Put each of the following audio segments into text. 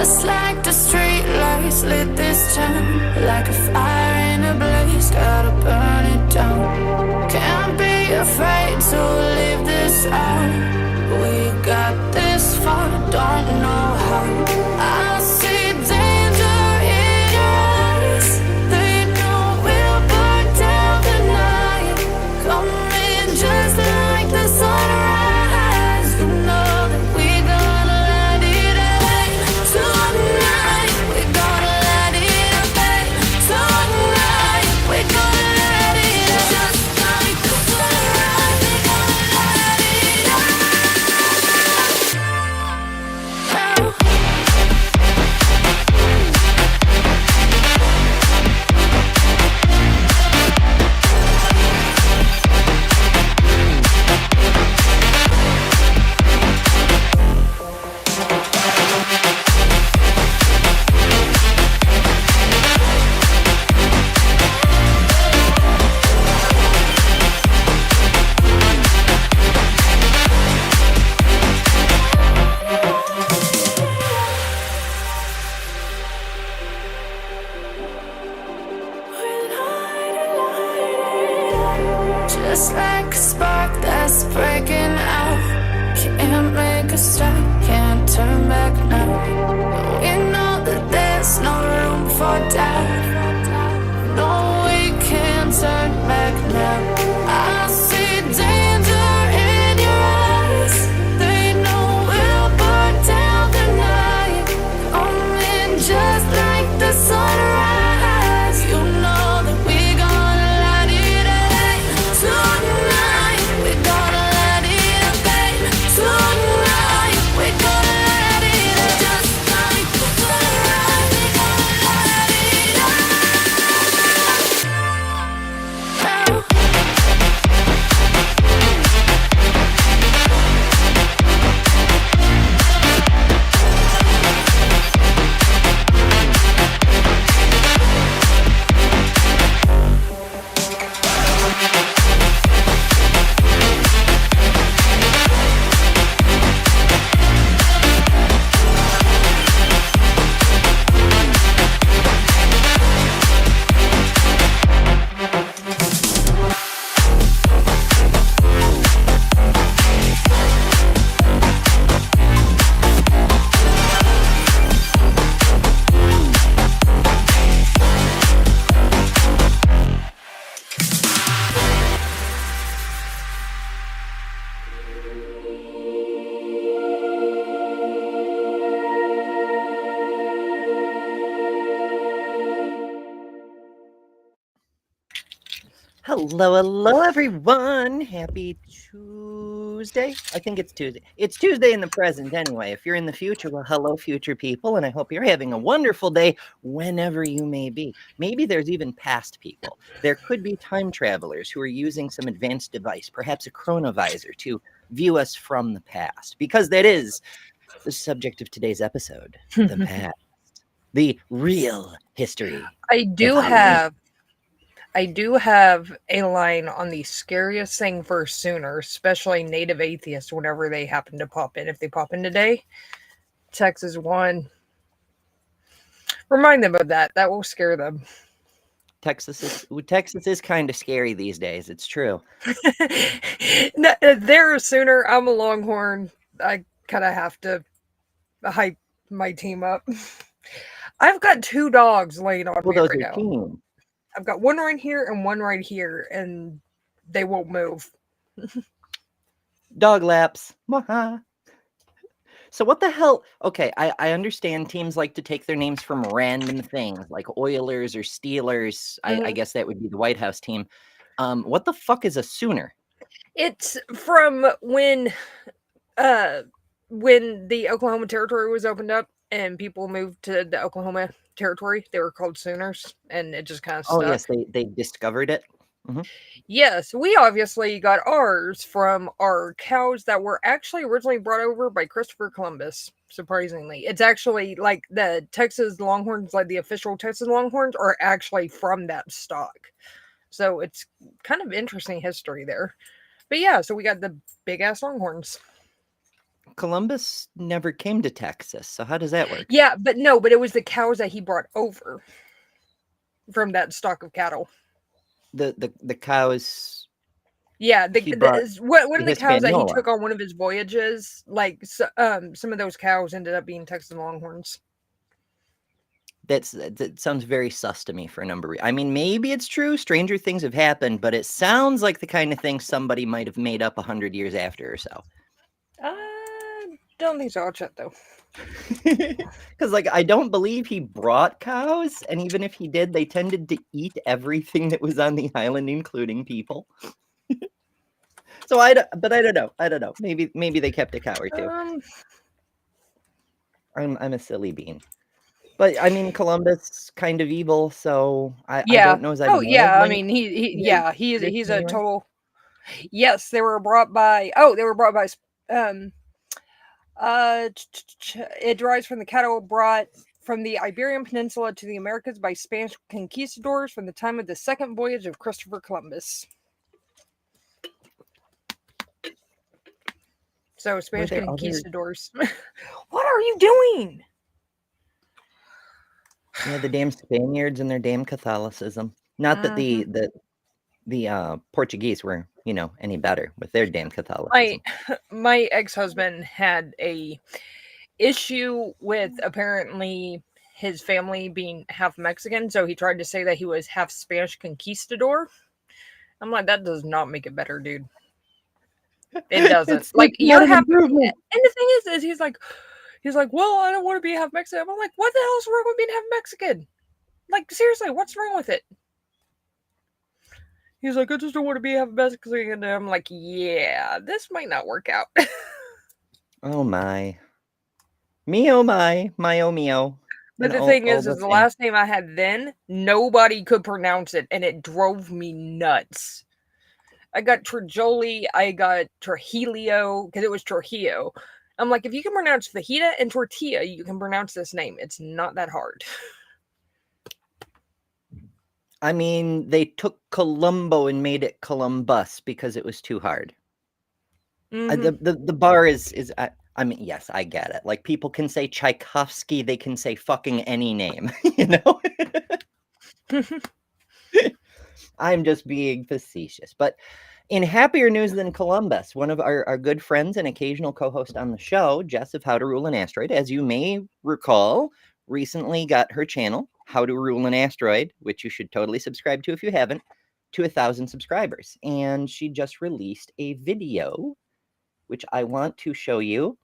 Just like the street lights lit this town, like a fire in a blaze, gotta burn it down. Can't be afraid to leave this out. We got this far, don't know how. I see danger in your eyes. They know we'll burn down the night. Coming just like the sunrise. You know that we gonna let it rain. Tonight we gonna let it rain. Tonight we gonna let it rain. Just like the sunrise, we gonna let it rain. Just like a spark that's breaking out. Can't make a stop, can't turn back now. We know that there's no room for doubt. No, we can't turn back now. I see danger in your eyes. They know we'll burn down the night. Coming just like the sunrise. You know that we gonna let it rain. Tonight we gonna let it rain. Tonight we gonna let it rain. Just like the sunrise, we gonna let it rain. Hello, everyone. Happy Tuesday. I think it's Tuesday. It's Tuesday in the present anyway. If you're in the future, well, hello, future people. And I hope you're having a wonderful day whenever you may be. Maybe there's even past people. There could be time travelers who are using some advanced device, perhaps a chronovisor, to view us from the past, because that is the subject of today's episode, the past, the real history. I do have a line on the scariest thing for Sooner, especially native atheists, whenever they happen to pop in. If they pop in today, Texas 1. Remind them of that. That will scare them. Texas is kind of scary these days. It's true. They're a Sooner. I'm a Longhorn. I kind of have to hype my team up. I've got 2 dogs laying on me right now. Team. I've got one right here and one right here, and they won't move. Dog laps. So what the hell? Okay, I understand teams like to take their names from random things, like Oilers or Steelers. I guess that would be the White House team. What the fuck is a Sooner? It's from when the Oklahoma Territory was opened up and people moved to the Oklahoma Territory. They were called Sooners, and it just kind of stuck. Oh yes, they discovered it. Mm-hmm. Yes, we obviously got ours from our cows that were actually originally brought over by Christopher Columbus. Surprisingly, it's actually like the Texas Longhorns, like the official Texas Longhorns, are actually from that stock. So it's kind of interesting history there. But yeah, so we got the big ass Longhorns. Columbus never came to Texas, so how does that work? Yeah, but it was the cows that he brought over from that stock of cattle. The cows Yeah, he brought one to of the cows that he Hispaniola. took on one of his voyages, like some of those cows ended up being Texas Longhorns. That sounds very sus to me for a number of reasons. I mean, maybe it's true. Stranger things have happened, but it sounds like the kind of thing somebody might have made up 100 years after or so. Don't think so. I'll check though. Because, like, I don't believe he brought cows, and even if he did, they tended to eat everything that was on the island, including people. So I don't know. I don't know. Maybe they kept a cow or two. I'm a silly bean. But I mean, Columbus kind of evil, so I don't know as I wanted yeah. I one. mean, he's a Anyway. total. Yes, they were brought by. It derives from the cattle brought from the Iberian Peninsula to the Americas by Spanish conquistadors from the time of the second voyage of Christopher Columbus. So Spanish conquistadors. What are you doing? Yeah, the damn Spaniards and their damn Catholicism. Not that the Portuguese were, any better with their damn Catholicism. My ex-husband had a issue with apparently his family being half Mexican, so he tried to say that he was half Spanish conquistador. I'm like, that does not make it better, dude. It doesn't. You're half. And the thing is he's like, well, I don't want to be half Mexican. I'm like, what the hell's wrong with being half Mexican? Like, seriously, what's wrong with it? He's like, I just don't want to be half Mexican. And I'm like, yeah, this might not work out. Oh my. Me oh my oh meo. But the thing is the last name I had then, nobody could pronounce it, and it drove me nuts. I got Trajoli, I got Trujillo, because it was Trujillo. I'm like, if you can pronounce fajita and tortilla, you can pronounce this name. It's not that hard. I mean, they took Columbo and made it Columbus because it was too hard. The bar is I mean, yes, I get it. Like, people can say Tchaikovsky, they can say fucking any name, I'm just being facetious. But in happier news than Columbus, one of our good friends and occasional co-host on the show, Jess of How to Rule an Asteroid, as you may recall, recently got her channel, How to Rule an Asteroid, which you should totally subscribe to if you haven't, to 1,000 subscribers. And she just released a video, which I want to show you.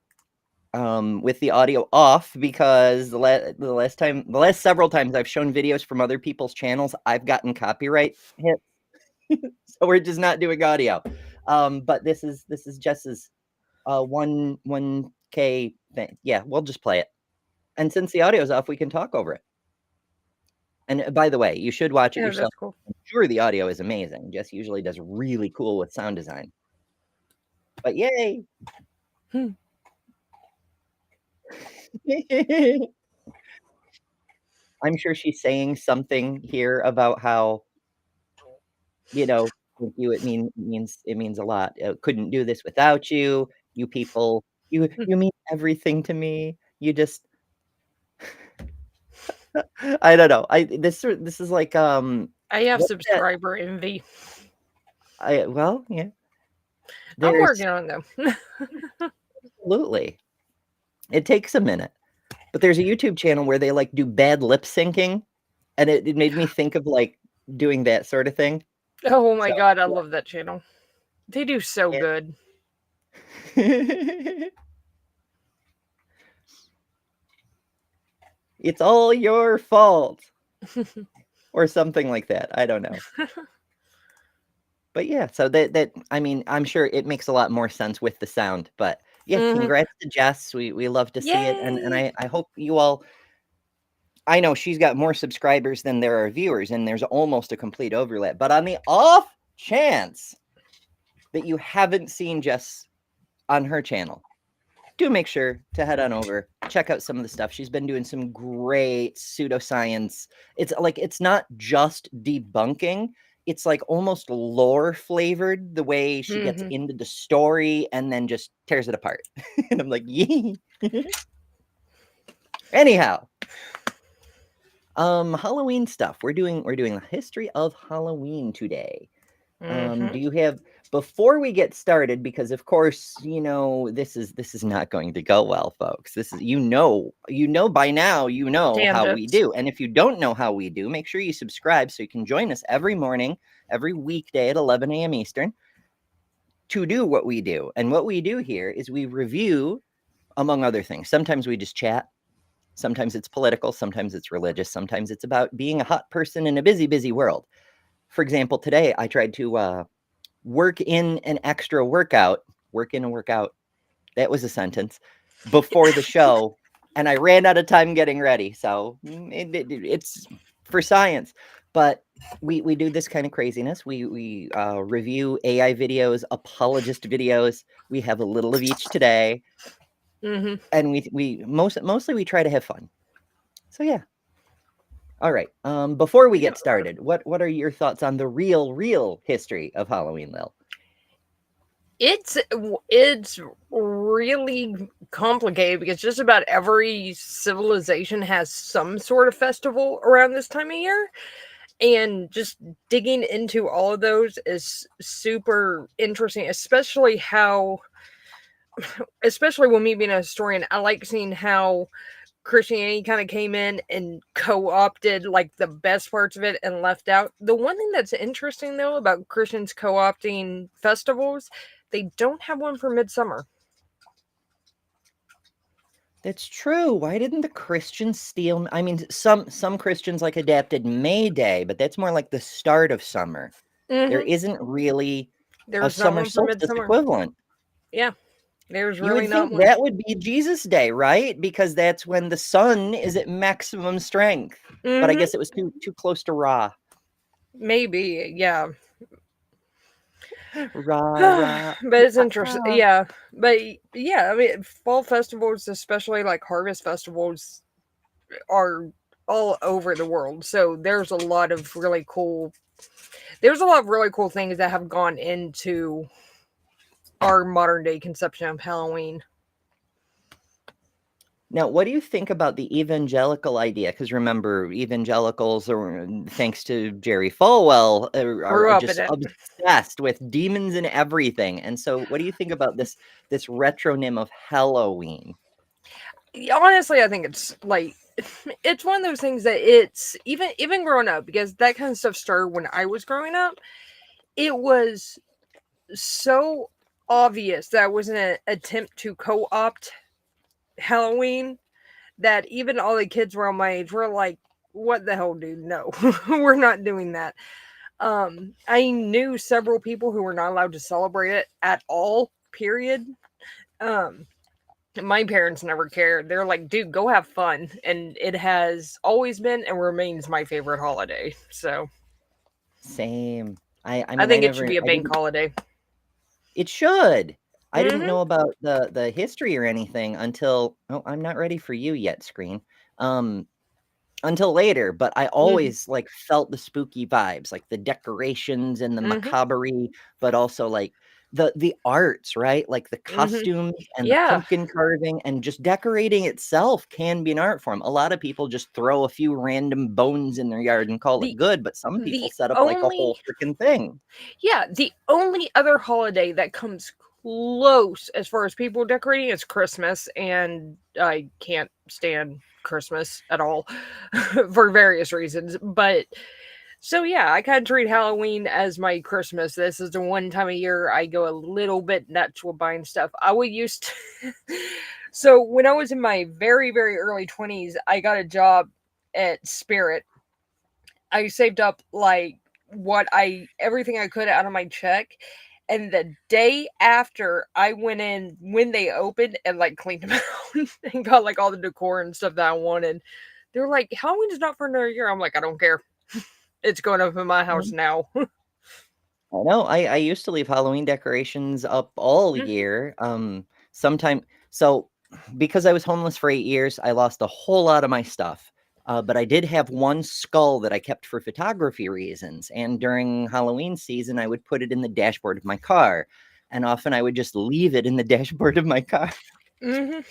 With the audio off, because the last several times I've shown videos from other people's channels, I've gotten copyright hits. So we're just not doing audio. But this is Jess's 1K thing. Yeah, we'll just play it. And since the audio's off, we can talk over it. And by the way, you should watch it yourself. Cool. I'm sure the audio is amazing. Jess usually does really cool with sound design. But yay! I'm sure she's saying something here about how, thank you. It means a lot. Couldn't do this without you. You people, you mean everything to me. You just, I don't know. This is like I have subscriber envy. Yeah. I'm working on them. Absolutely. It takes a minute. But there's a YouTube channel where they do bad lip syncing, and it made me think of doing that sort of thing. Oh my God, I love that channel. They do so good. It's all your fault. Or something like that. I don't know. But yeah, so that I mean, I'm sure it makes a lot more sense with the sound, but yeah, congrats to Jess. We love to see it, and I hope you all. I know she's got more subscribers than there are viewers, and there's almost a complete overlap. But on the off chance that you haven't seen Jess on her channel, do make sure to head on over, check out some of the stuff. She's been doing some great pseudoscience. It's not just debunking. it's like almost lore flavored the way she gets into the story and then just tears it apart. And I'm like, yee. Anyhow, Halloween stuff. We're doing the history of Halloween today. Do you have, before we get started, because of course, this is not going to go well, folks. This is, by now, how we do. And if you don't know how we do, make sure you subscribe so you can join us every morning, every weekday at 11 a.m. Eastern to do what we do. And what we do here is we review, among other things. Sometimes we just chat. Sometimes it's political. Sometimes it's religious. Sometimes it's about being a hot person in a busy, busy world. For example, today I tried to work in an extra workout. Work in a workout. That was a sentence. Before the show. And I ran out of time getting ready. So it's for science. But we do this kind of craziness. We review AI videos, apologist videos. We have a little of each today. And we mostly we try to have fun. So yeah. All right. Before we get started, what are your thoughts on the real history of Halloween, Lil? It's really complicated because just about every civilization has some sort of festival around this time of year. And just digging into all of those is super interesting, especially when me being a historian, I like seeing how Christianity kind of came in and co-opted like the best parts of it and left out. The one thing that's interesting though about Christians co-opting festivals, they don't have one for Midsummer. That's true. Why didn't the Christians steal? I mean, some Christians like adapted May Day, but that's more like the start of summer. There isn't really a summer solstice equivalent. Yeah. There's really not one. That would be Jesus Day, right? Because that's when the sun is at maximum strength. But I guess it was too close to Ra. Maybe, yeah. Ra. But it's interesting. Yeah. But yeah, I mean, fall festivals, especially like harvest festivals, are all over the world. So there's a lot of really cool things that have gone into our modern day conception of Halloween. Now, what do you think about the evangelical idea? Because remember, evangelicals, are, thanks to Jerry Falwell, are just obsessed with demons and everything. And so, what do you think about this retronym of Halloween? Honestly, I think it's like it's one of those things that it's even growing up, because that kind of stuff started when I was growing up. It was so obvious that it was an attempt to co-opt Halloween that even all the kids around my age were like, what the hell, dude? No, we're not doing that. I knew several people who were not allowed to celebrate it at all, period. My parents never cared. They're like, dude, go have fun. And it has always been and remains my favorite holiday. So same. I think it should be a bank holiday. It should. I didn't know about the history or anything until I'm not ready for you yet, screen. Until later, but I always like felt the spooky vibes, like the decorations and the macabre, but also like the arts, right? Like the costumes and the pumpkin carving, and just decorating itself can be an art form. A lot of people just throw a few random bones in their yard and call it good, but some people set up like a whole freaking thing. Yeah, the only other holiday that comes close as far as people decorating is Christmas, and I can't stand Christmas at all for various reasons. But so yeah, I kind of treat Halloween as my Christmas. This is the one time a year I go a little bit nuts with buying stuff. I would used to so when I was in my very, very early 20s, I got a job at Spirit. I saved up like everything I could out of my check. And the day after, I went in when they opened and like cleaned them out and got like all the decor and stuff that I wanted. They were like, Halloween is not for another year. I'm like, I don't care. It's going up in my house now. I know. I used to leave Halloween decorations up all year. So because I was homeless for 8 years, I lost a whole lot of my stuff. But I did have one skull that I kept for photography reasons. And during Halloween season, I would put it in the dashboard of my car. And often I would just leave it in the dashboard of my car. And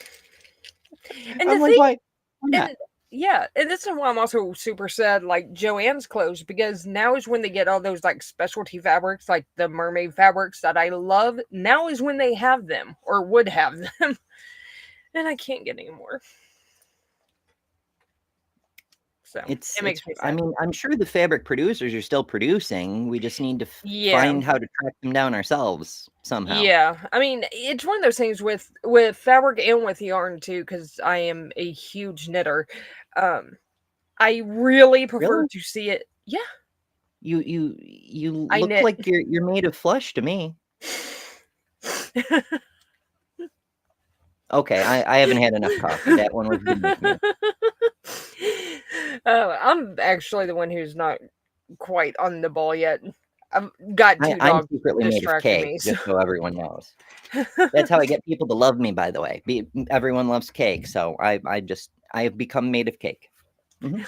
I'm the like, thing, why not? and yeah, and this is why I'm also super sad, like Joanne's clothes, because now is when they get all those like specialty fabrics, like the mermaid fabrics that I love. Now is when they have them or would have them, and I can't get any more. So it makes me sad. I mean, I'm sure the fabric producers are still producing. We just need to Yeah. find how to track them down ourselves somehow. Yeah, I mean, it's one of those things with fabric and with yarn too, because I am a huge knitter. I really prefer Really? to see it. Yeah, You I look knit. like you're made of flesh to me. Okay, I haven't had enough coffee. That one was good with me. I'm actually the one who's not quite on the ball yet. I've got 2 I'm dogs secretly made of distracting cake, me. So. just so everyone knows. That's how I get people to love me, by the way. Everyone loves cake, so I have become made of cake. Mhm.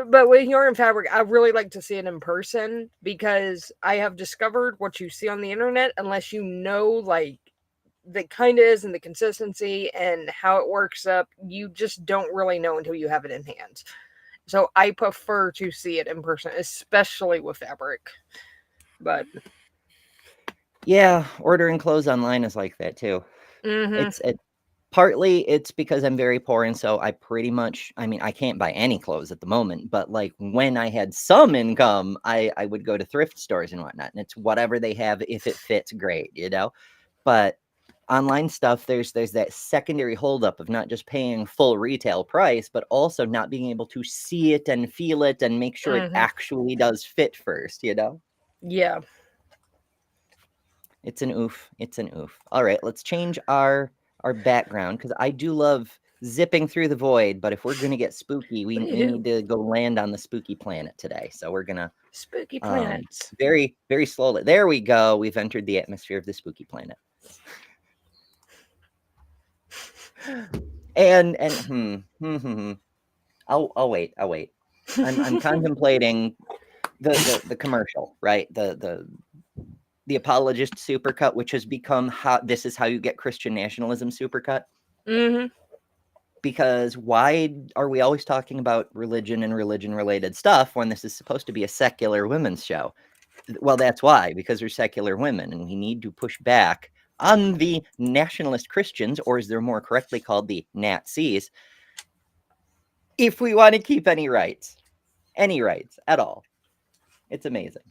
But with yarn fabric, I really like to see it in person because I have discovered what you see on the internet, unless you know like the kind is and the consistency and how it works up, you just don't really know until you have it in hand. So I prefer to see it in person, especially with fabric. But Yeah, ordering clothes online is like that too. It's partly it's because I'm very poor, and so I mean, I can't buy any clothes at the moment, but like when I had some income, I would go to thrift stores and whatnot, and it's whatever they have, if it fits, great, you know. But online stuff, there's that secondary holdup of not just paying full retail price, but also not being able to see it and feel it and make sure it actually does fit first, you know. yeah. It's an oof. It's an oof. All right, let's change our background because I do love zipping through the void. But if we're gonna get spooky, we need to go land on the spooky planet today. So we're gonna Spooky planets. very, very slowly. There we go. We've entered the atmosphere of the spooky planet. And I'll wait. I'm contemplating the commercial, right? The apologist supercut, which has become this is how you get Christian nationalism supercut. Because why are we always talking about religion and religion related stuff when this is supposed to be a secular women's show? Well, that's why, because we're secular women and we need to push back on the nationalist Christians, or as they're more correctly called, the Nazis, if we want to keep any rights at all. It's amazing.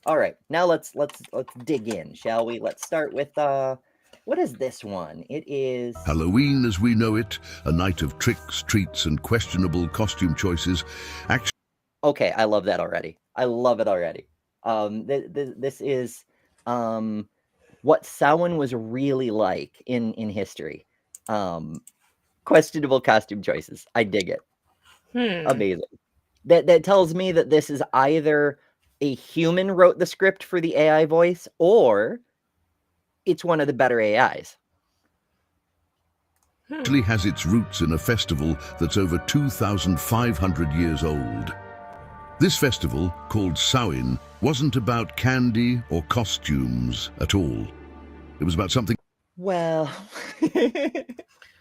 All right, now let's dig in, shall we? Let's start with what is this one? It is Halloween as we know it, a night of tricks, treats, and questionable costume choices. Okay, I love that already. I love it already. This is what Samhain was really like in history. Questionable costume choices. I dig it. Amazing. That tells me that this is either a human wrote the script for the AI voice, or it's one of the better AIs. Actually has its roots in a festival that's over 2,500 years old. This festival, called Samhain, wasn't about candy or costumes at all. It was about something Well,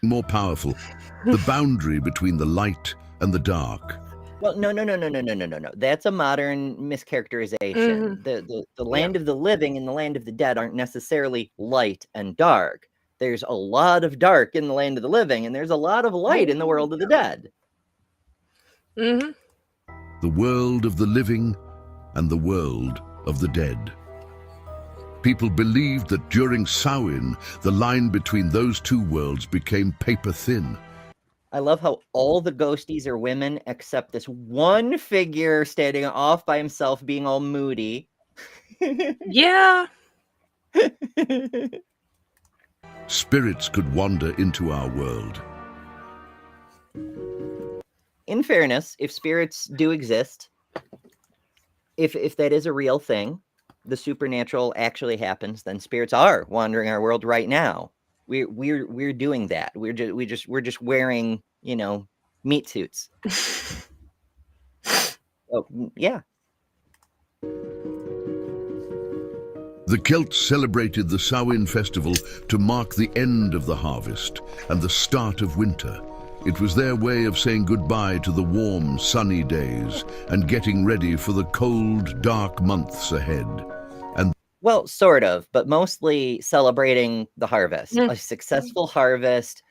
more powerful, the boundary between the light and the dark. well, no. That's a modern mischaracterization. The land of the living and the land of the dead aren't necessarily light and dark. There's a lot of dark in the land of the living, and there's a lot of light in the world of the dead. The world of the living and the world of the dead. People believed that during Samhain, the line between those two worlds became paper thin. I love how all the ghosties are women except this one figure standing off by himself being all moody. Yeah. Spirits could wander into our world. In fairness, if spirits do exist, if that is a real thing, the supernatural actually happens, then spirits are wandering our world right now. We're doing that. We're just wearing, meat suits. Oh, yeah. The Celts celebrated the Samhain festival to mark the end of the harvest and the start of winter. It was their way of saying goodbye to the warm, sunny days and getting ready for the cold, dark months ahead. Well, sort of, but mostly celebrating the harvest, a successful harvest,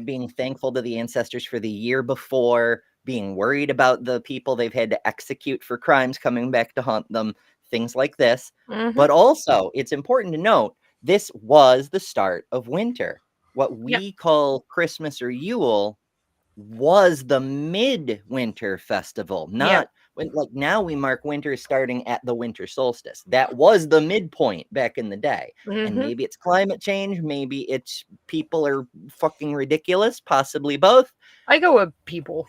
being thankful to the ancestors for the year before, being worried about the people they've had to execute for crimes coming back to haunt them, things like this. But also, it's important to note, this was the start of winter. What we call Christmas or Yule was the midwinter festival, not like now we mark winter starting at the winter solstice. That was the midpoint back in the day. And maybe it's climate change, maybe it's people are fucking ridiculous, possibly both. I go with people.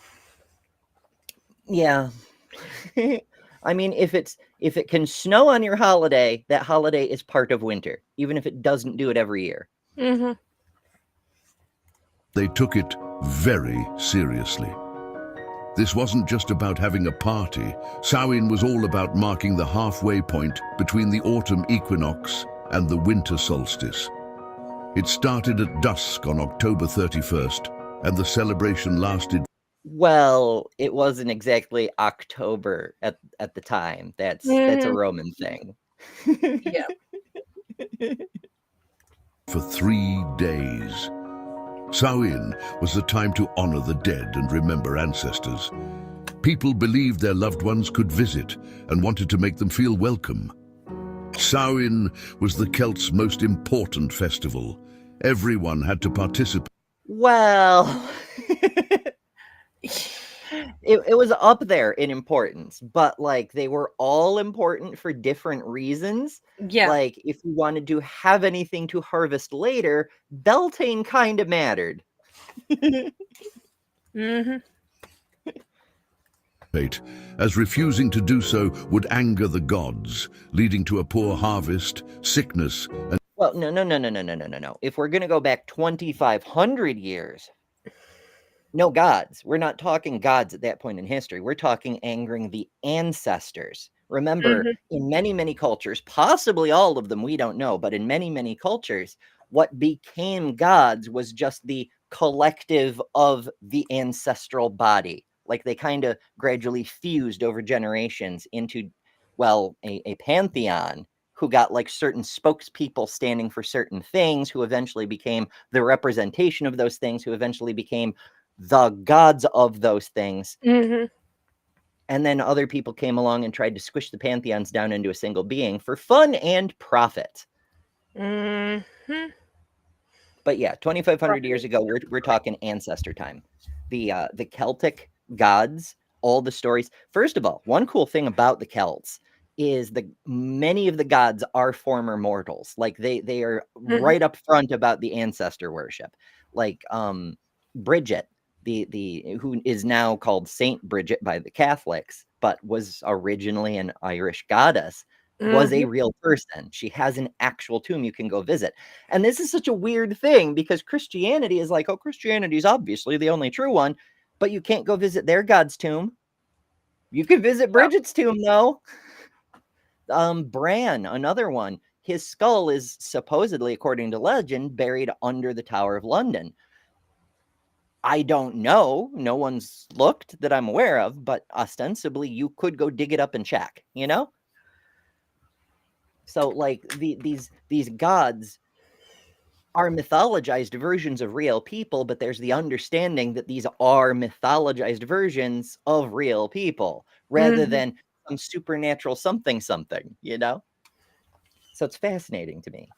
Yeah. I mean, if it can snow on your holiday, that holiday is part of winter, even if it doesn't do it every year. They took it very seriously. This wasn't just about having a party. Samhain was all about marking the halfway point between the autumn equinox and the winter solstice. It started at dusk on October 31st, and the celebration lasted. Well, it wasn't exactly October at the time. That's a Roman thing. For 3 days. Samhain was the time to honor the dead and remember ancestors. People believed their loved ones could visit and wanted to make them feel welcome. Samhain was the Celts' most important festival. Everyone had to participate. Well, it was up there in importance, but like they were all important for different reasons. Yeah. Like if you wanted to have anything to harvest later, Beltane kind of mattered. As refusing to do so would anger the gods, leading to a poor harvest, sickness, and well, no. If we're gonna go back 2,500 years, no gods. We're not talking gods at that point in history. We're talking angering the ancestors. Remember, in many, many cultures, possibly all of them, we don't know, but in many, many cultures, what became gods was just the collective of the ancestral body. Like they kind of gradually fused over generations into, well, a pantheon who got like certain spokespeople standing for certain things, who eventually became the representation of those things, who eventually became the gods of those things. And then other people came along and tried to squish the pantheons down into a single being for fun and profit. But yeah, 2,500 years ago, we're talking ancestor time. The Celtic gods, all the stories. First of all, one cool thing about the Celts is many of the gods are former mortals. Like they are right up front about the ancestor worship. Like Bridget, the who is now called Saint Bridget by the Catholics, but was originally an Irish goddess, was a real person. She has an actual tomb you can go visit. And this is such a weird thing because Christianity is like, oh, Christianity is obviously the only true one, but you can't go visit their god's tomb. You can visit Bridget's tomb, though. Bran, another one. His skull is supposedly, according to legend, buried under the Tower of London. I don't know. No one's looked that I'm aware of, but ostensibly you could go dig it up and check, you know? So like these gods are mythologized versions of real people, but there's the understanding that these are mythologized versions of real people rather than some supernatural something, you know? So it's fascinating to me.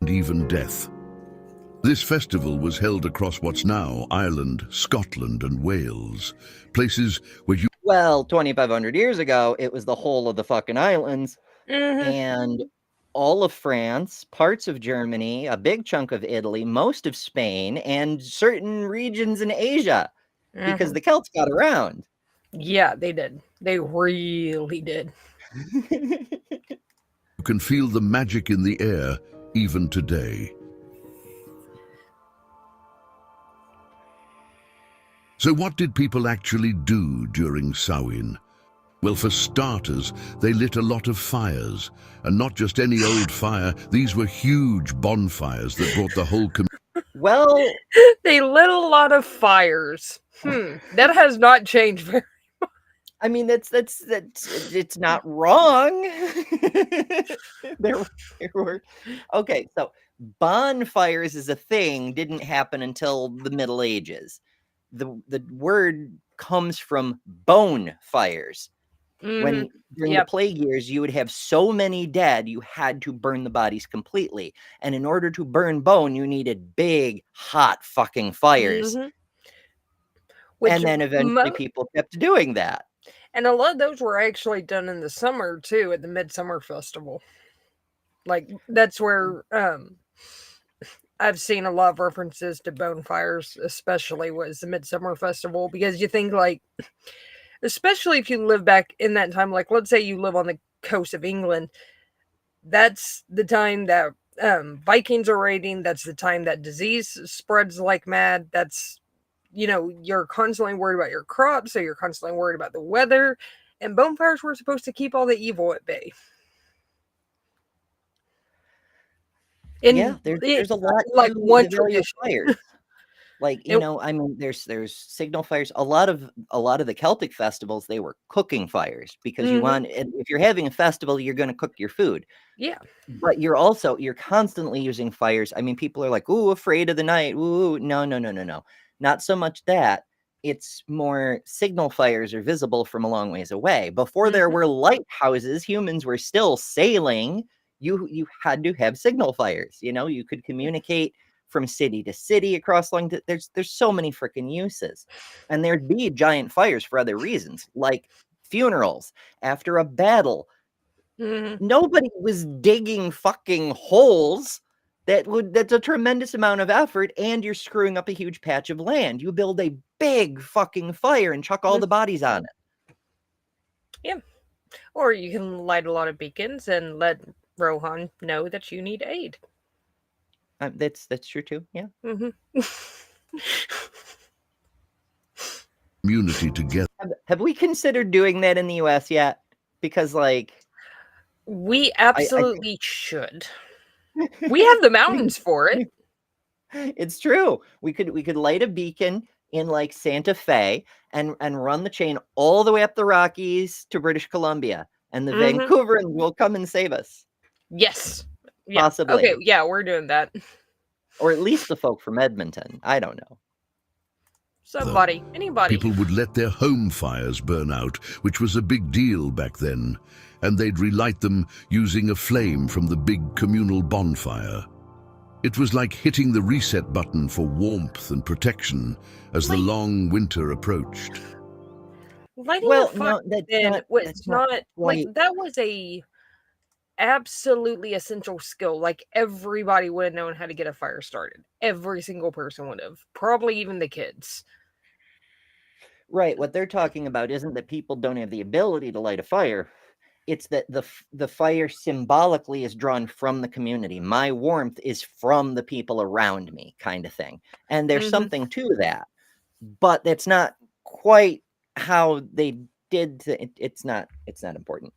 And even death. This festival was held across what's now Ireland, Scotland, and Wales, places where you... Well, 2,500 years ago, it was the whole of the fucking islands, and all of France, parts of Germany, a big chunk of Italy, most of Spain, and certain regions in Asia, because the Celts got around. Yeah, they did. They really did. can feel the magic in the air even today. So what did people actually do during Samhain? Well, for starters, they lit a lot of fires, and not just any old fire. These were huge bonfires that brought the whole Well, They lit a lot of fires. That has not changed very. I mean, that's it's not wrong. there were okay. So bonfires as a thing didn't happen until the Middle Ages. The word comes from bone fires. When during the plague years, you would have so many dead, you had to burn the bodies completely. And in order to burn bone, you needed big, hot fucking fires. And then eventually people kept doing that. And a lot of those were actually done in the summer too, at the Midsummer Festival. Like that's where I've seen a lot of references to bonfires, especially was the Midsummer Festival, because you think like, especially if you live back in that time, like let's say you live on the coast of England, that's the time that Vikings are raiding. That's the time that disease spreads like mad. That's, you know, you're constantly worried about your crops, so you're constantly worried about the weather. And bonfires were supposed to keep all the evil at bay. And yeah, there's a lot like to one the value of tradition. fires. Like, you know, I mean, there's signal fires. A lot of the Celtic festivals, they were cooking fires because you want, if you're having a festival, you're going to cook your food. Yeah. But you're constantly using fires. I mean, people are like, ooh, afraid of the night. Ooh, no. Not so much that. It's more signal fires are visible from a long ways away. Before there were lighthouses, humans were still sailing. You had to have signal fires. You know, you could communicate from city to city across long. There's so many freaking uses, and there'd be giant fires for other reasons, like funerals after a battle. Nobody was digging fucking holes. That's a tremendous amount of effort, and you're screwing up a huge patch of land. You build a big fucking fire and chuck all the bodies on it. Yeah. Or you can light a lot of beacons and let Rohan know that you need aid. That's true too. Yeah. Community together. Have we considered doing that in the US yet? Because like we absolutely should. We have the mountains for it. It's true. We could light a beacon in like Santa Fe and run the chain all the way up the Rockies to British Columbia, and the Vancouverans will come and save us. Yes. Yeah. Possibly. Okay, yeah, we're doing that. Or at least the folk from Edmonton. I don't know. Somebody, anybody. People would let their home fires burn out, which was a big deal back then, and they'd relight them using a flame from the big communal bonfire. It was like hitting the reset button for warmth and protection as the long winter approached. Lighting a fire was not like that was a absolutely essential skill. Like everybody would have known how to get a fire started. Every single person would have, probably even the kids. Right. What they're talking about isn't that people don't have the ability to light a fire. It's that the fire symbolically is drawn from the community. My warmth is from the people around me, kind of thing. And there's something to that, but that's not quite how they did. It's not important.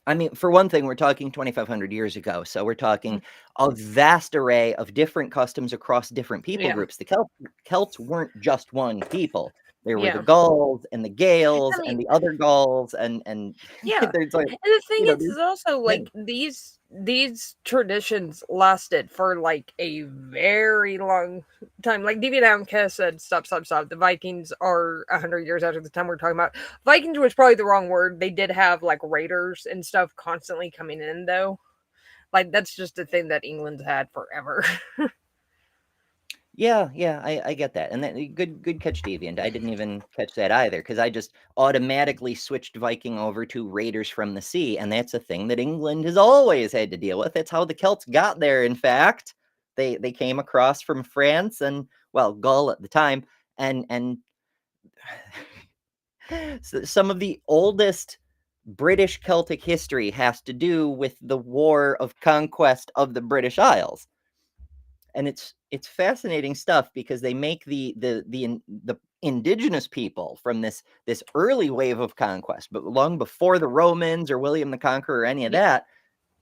I mean, for one thing, we're talking 2,500 years ago. So we're talking a vast array of different customs across different people groups. The Celts weren't just one people. There were the Gauls and the Gaels and the other Gauls and there's like, and the thing is also like these traditions lasted for like a very long time. Like DeviantArmCast said, stop. The Vikings are 100 years after the time we're talking about. Vikings was probably the wrong word. They did have like raiders and stuff constantly coming in though. Like that's just a thing that England's had forever. Yeah, I get that. And that good catch, Deviant. I didn't even catch that either, because I just automatically switched Viking over to Raiders from the Sea, and that's a thing that England has always had to deal with. That's how the Celts got there, in fact. They came across from France and, well, Gaul at the time, and so some of the oldest British Celtic history has to do with the war of conquest of the British Isles. And it's fascinating stuff because they make the indigenous people from this early wave of conquest, but long before the Romans or William the Conqueror or any of that,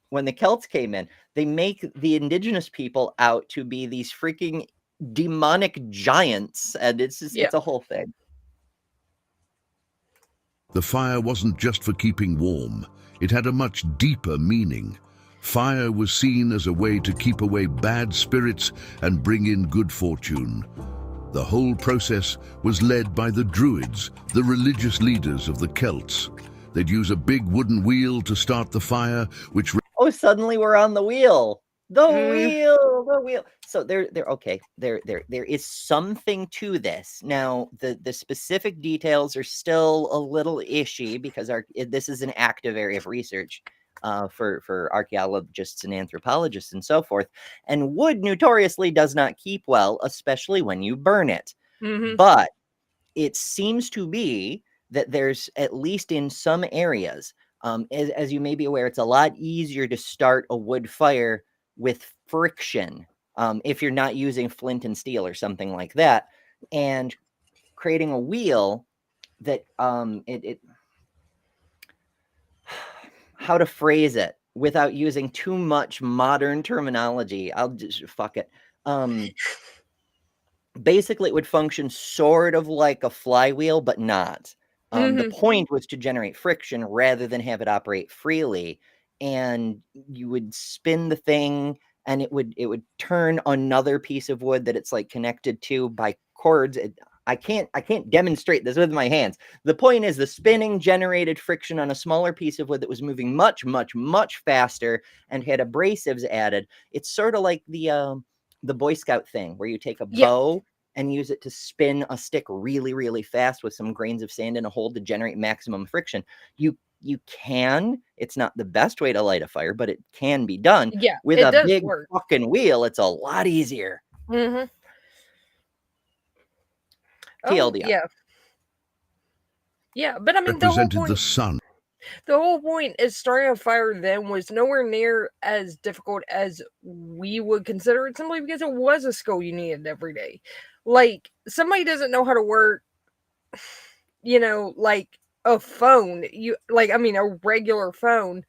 when the Celts came in, they make the indigenous people out to be these freaking demonic giants, and it's just it's a whole thing. The fire wasn't just for keeping warm. It had a much deeper meaning. Fire was seen as a way to keep away bad spirits and bring in good fortune. The whole process was led by the Druids, the religious leaders of the Celts. They'd use a big wooden wheel to start the fire, which... Oh, suddenly we're on the wheel. The wheel. So there is something to this. Now, the specific details are still a little ishy because this is an active area of research for archaeologists and anthropologists and so forth. And wood notoriously does not keep well, especially when you burn it. But it seems to be that there's, at least in some areas, as you may be aware, it's a lot easier to start a wood fire with friction if you're not using flint and steel or something like that, and creating a wheel that how to phrase it without using too much modern terminology. I'll just fuck it. Basically, it would function sort of like a flywheel, but not. The point was to generate friction rather than have it operate freely. And you would spin the thing, and it would turn another piece of wood that it's like connected to by cords. I can't demonstrate this with my hands. The point is the spinning generated friction on a smaller piece of wood that was moving much, much, much faster and had abrasives added. It's sort of like the Boy Scout thing where you take a bow and use it to spin a stick really, really fast with some grains of sand in a hole to generate maximum friction. You can. It's not the best way to light a fire, but it can be done. Yeah, with it a does big work. fucking wheel, it's a lot easier. TLDR. Yeah, but I mean, represented the sun. The whole point is starting a fire then was nowhere near as difficult as we would consider it, simply because it was a skill you needed every day. Like, somebody doesn't know how to work, like a phone. A regular phone.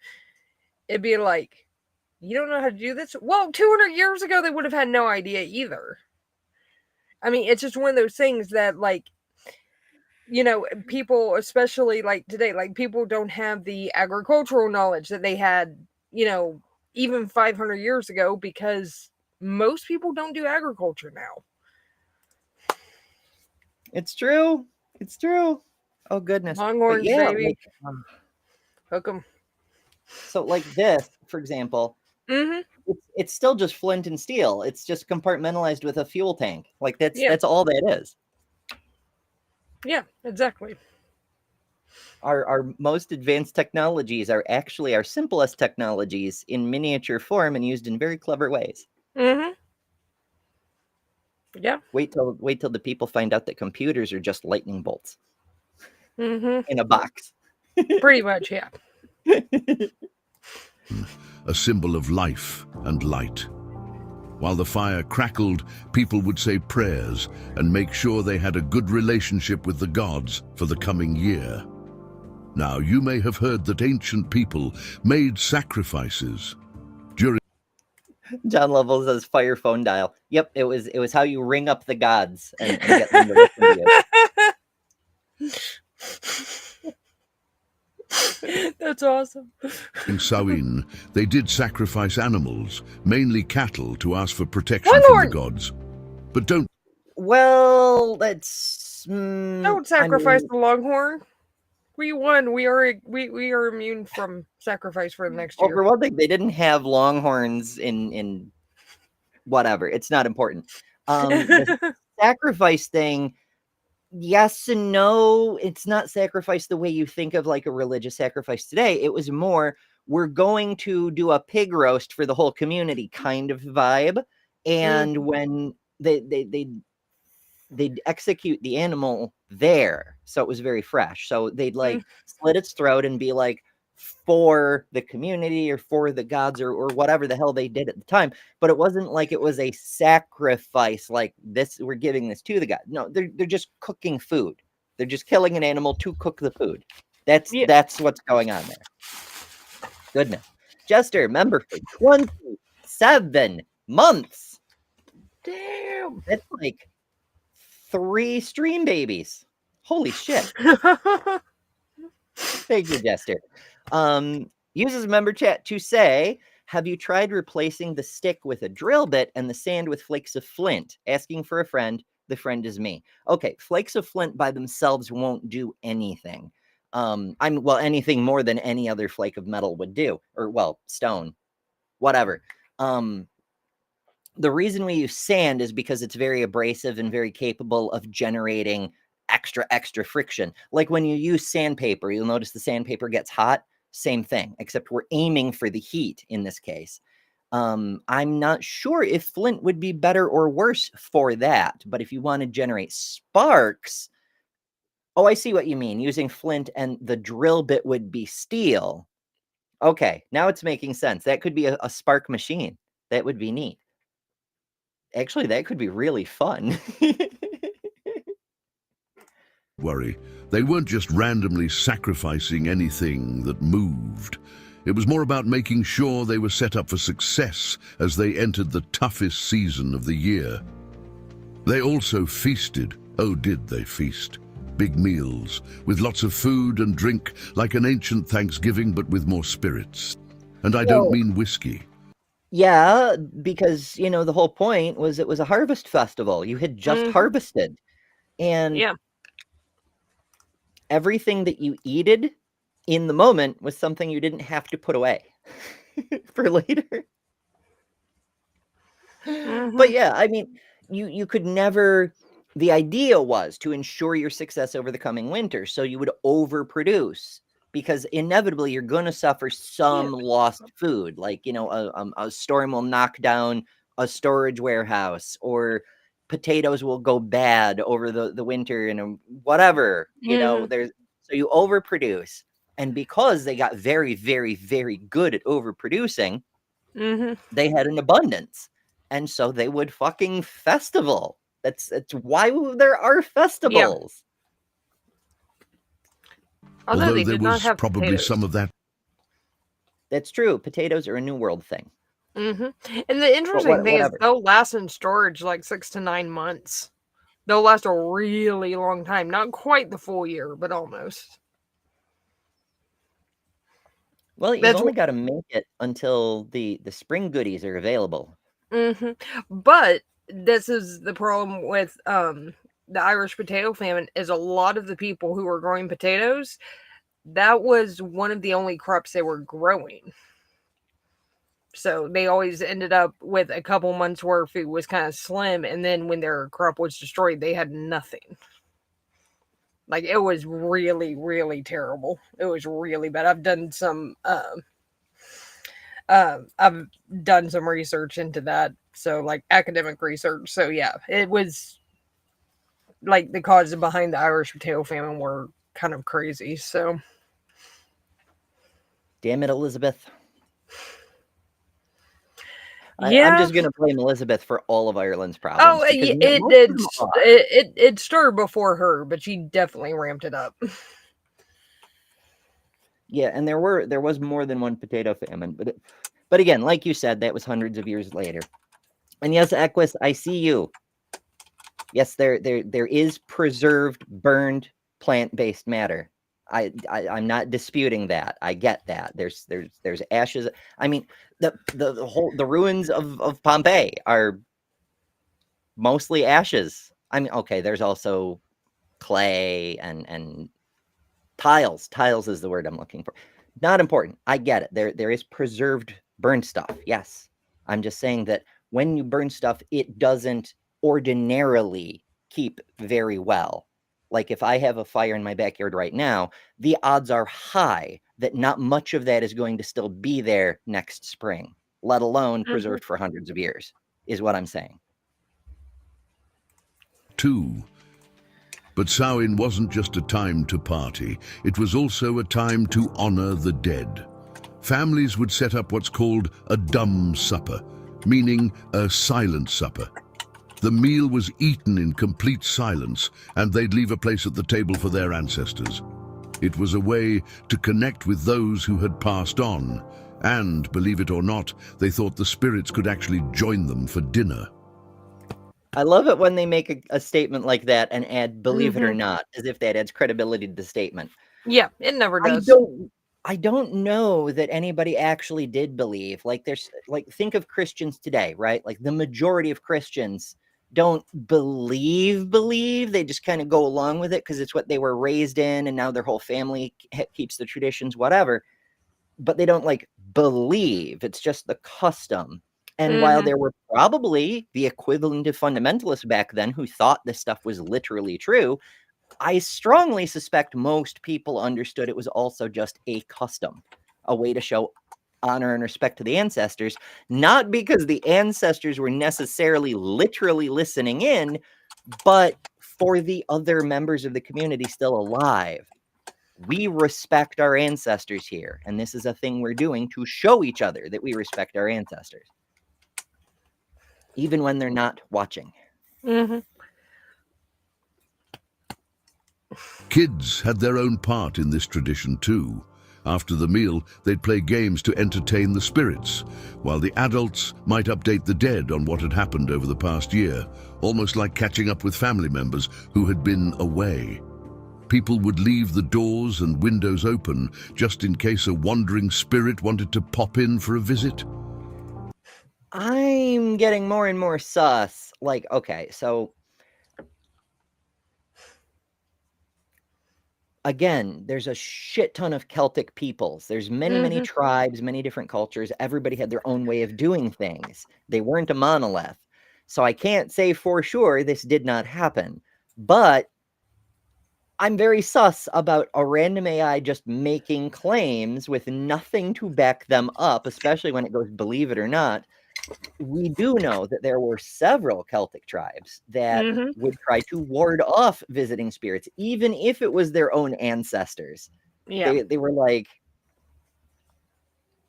It'd be like, you don't know how to do this? Well, 200 years ago, they would have had no idea either. I mean, it's just one of those things that, like, people, especially like today, like people don't have the agricultural knowledge that they had, even 500 years ago, because most people don't do agriculture now. It's true. Oh, goodness. Longhorns, baby. Hook 'em. So like this, for example, it's still just flint and steel. It's just compartmentalized with a fuel tank. Like that's all that is. Yeah, exactly. Our most advanced technologies are actually our simplest technologies in miniature form and used in very clever ways. Yeah. Wait till the people find out that computers are just lightning bolts in a box. Pretty much, yeah. A symbol of life and light. While the fire crackled, people would say prayers and make sure they had a good relationship with the gods for the coming year. Now, you may have heard that ancient people made sacrifices during... John Lovell says fire phone dial. Yep, it was how you ring up the gods and get them to listen to you. That's awesome. In Samhain, they did sacrifice animals, mainly cattle, to ask for protection from the gods. But don't... Well, let's... don't sacrifice the longhorn. We won. We are immune from sacrifice for the next year. Well, for one thing, they didn't have longhorns in whatever. It's not important. The sacrifice thing... Yes and no. It's not sacrifice the way you think of like a religious sacrifice today. It was more, we're going to do a pig roast for the whole community kind of vibe. And when they'd execute the animal there. So it was very fresh. So they'd like slit its throat and be like, for the community or for the gods or whatever the hell they did at the time. But it wasn't like it was a sacrifice like this, we're giving this to the god. No, they're just cooking food. They're just killing an animal to cook the food. That's what's going on there. Goodness. Jester, member for 27 months. Damn. That's like 3 stream babies. Holy shit. Thank you, Jester. Uses member chat to say, have you tried replacing the stick with a drill bit and the sand with flakes of flint? Asking for a friend. The friend is me. Okay, flakes of flint by themselves won't do anything. Anything more than any other flake of metal would do, or stone, whatever. The reason we use sand is because it's very abrasive and very capable of generating extra friction. Like when you use sandpaper, you'll notice the sandpaper gets hot. Same thing, except we're aiming for the heat in this case. I'm not sure if flint would be better or worse for that, but if you want to generate sparks, oh, I see what you mean. Using flint and the drill bit would be steel. Okay, now it's making sense. That could be a spark machine. That would be neat. Actually, that could be really fun. Worry, they weren't just randomly sacrificing anything that moved. It was more about making sure they were set up for success as they entered the toughest season of the year. They also feasted. Oh, did they feast? Big meals, with lots of food and drink, like an ancient Thanksgiving, but with more spirits. And I don't mean whiskey. Yeah, because, the whole point was it was a harvest festival. You had just harvested. And everything that you eated in the moment was something you didn't have to put away for later. But yeah, I mean, you could never, the idea was to ensure your success over the coming winter. So you would overproduce because inevitably you're going to suffer some lost food. Like, a storm will knock down a storage warehouse, or potatoes will go bad over the winter and whatever, so you overproduce. And because they got very, very, very good at overproducing, they had an abundance. And so they would fucking festival. That's why there are festivals. Although there was probably potatoes. Some of that. That's true. Potatoes are a New World thing. And the interesting thing is they'll last in storage like 6 to 9 months. They'll last a really long time. Not quite the full year, but almost. Well, you've only got to make it until the spring goodies are available. But this is the problem with the Irish potato famine, is a lot of the people who were growing potatoes, that was one of the only crops they were growing. So they always ended up with a couple months where food was kind of slim, and then when their crop was destroyed, they had nothing. Like, it was really, really terrible. It was really bad. I've done some research into that. So, like, academic research. So, yeah, it was like the causes behind the Irish potato famine were kind of crazy. So, damn it, Elizabeth. I'm just going to blame Elizabeth for all of Ireland's problems. Oh, it stirred before her, but she definitely ramped it up. Yeah, and there was more than one potato famine, but again, like you said, that was hundreds of years later. And yes, Equus, I see you. Yes, there is preserved, burned plant-based matter. I'm not disputing that. I get that. There's ashes. I mean, the ruins of Pompeii are mostly ashes. I mean, okay, there's also clay and tiles. Tiles is the word I'm looking for. Not important. I get it. There is preserved burned stuff. Yes. I'm just saying that when you burn stuff, it doesn't ordinarily keep very well. Like if I have a fire in my backyard right now, the odds are high that not much of that is going to still be there next spring, let alone preserved for hundreds of years, is what I'm saying. But But Samhain wasn't just a time to party, it was also a time to honor the dead. Families would set up what's called a dumb supper, meaning a silent supper. The meal was eaten in complete silence, and they'd leave a place at the table for their ancestors. It was a way to connect with those who had passed on, and, believe it or not, they thought the spirits could actually join them for dinner. I love it when they make a statement like that and add "believe it or not," as if that adds credibility to the statement. Yeah, it never does. I don't know that anybody actually did believe. Like, think of Christians today, right? Like, the majority of Christians don't believe. They just kind of go along with it because it's what they were raised in, and now their whole family keeps the traditions, whatever. But they don't believe. It's just the custom. And while there were probably the equivalent of fundamentalists back then who thought this stuff was literally true, I strongly suspect most people understood it was also just a custom, a way to show honor and respect to the ancestors, not because the ancestors were necessarily literally listening in, but for the other members of the community still alive. We respect our ancestors here, and this is a thing we're doing to show each other that we respect our ancestors, even when they're not watching. Kids had their own part in this tradition too. After the meal, they'd play games to entertain the spirits, while the adults might update the dead on what had happened over the past year, almost like catching up with family members who had been away. People would leave the doors and windows open just in case a wandering spirit wanted to pop in for a visit. I'm getting more and more sus. Okay, so again, there's a shit ton of Celtic peoples. There's many tribes, many different cultures. Everybody had their own way of doing things. They weren't a monolith. So I can't say for sure this did not happen. But I'm very sus about a random AI just making claims with nothing to back them up, especially when it goes believe it or not. We do know that there were several Celtic tribes that would try to ward off visiting spirits, even if it was their own ancestors. Yeah. They were like,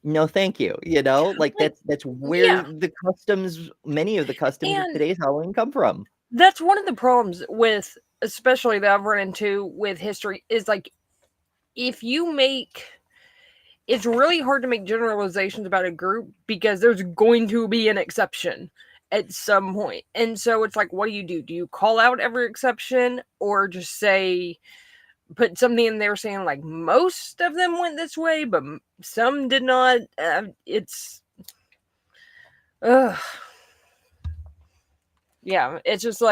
no, thank you. That's where the customs, many of the customs of today's Halloween come from. That's one of the problems with, especially that I've run into with history, is if you make... It's really hard to make generalizations about a group because there's going to be an exception at some point. And so it's what do? Do you call out every exception or just put something in there saying most of them went this way, but some did not? Yeah, it's just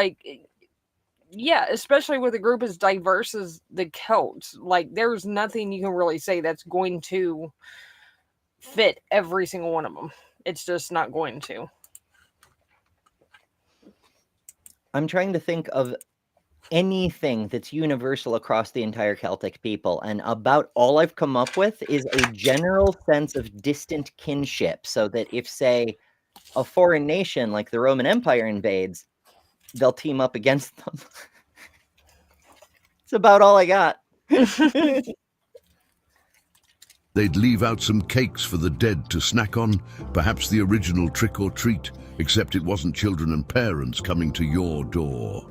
yeah, especially with a group as diverse as the Celts. There's nothing you can really say that's going to fit every single one of them. It's just not going to. I'm trying to think of anything that's universal across the entire Celtic people, and about all I've come up with is a general sense of distant kinship, so that if, say, a foreign nation like the Roman Empire invades, they'll team up against them. It's about all I got. They'd leave out some cakes for the dead to snack on, perhaps the original trick or treat, except it wasn't children and parents coming to your door.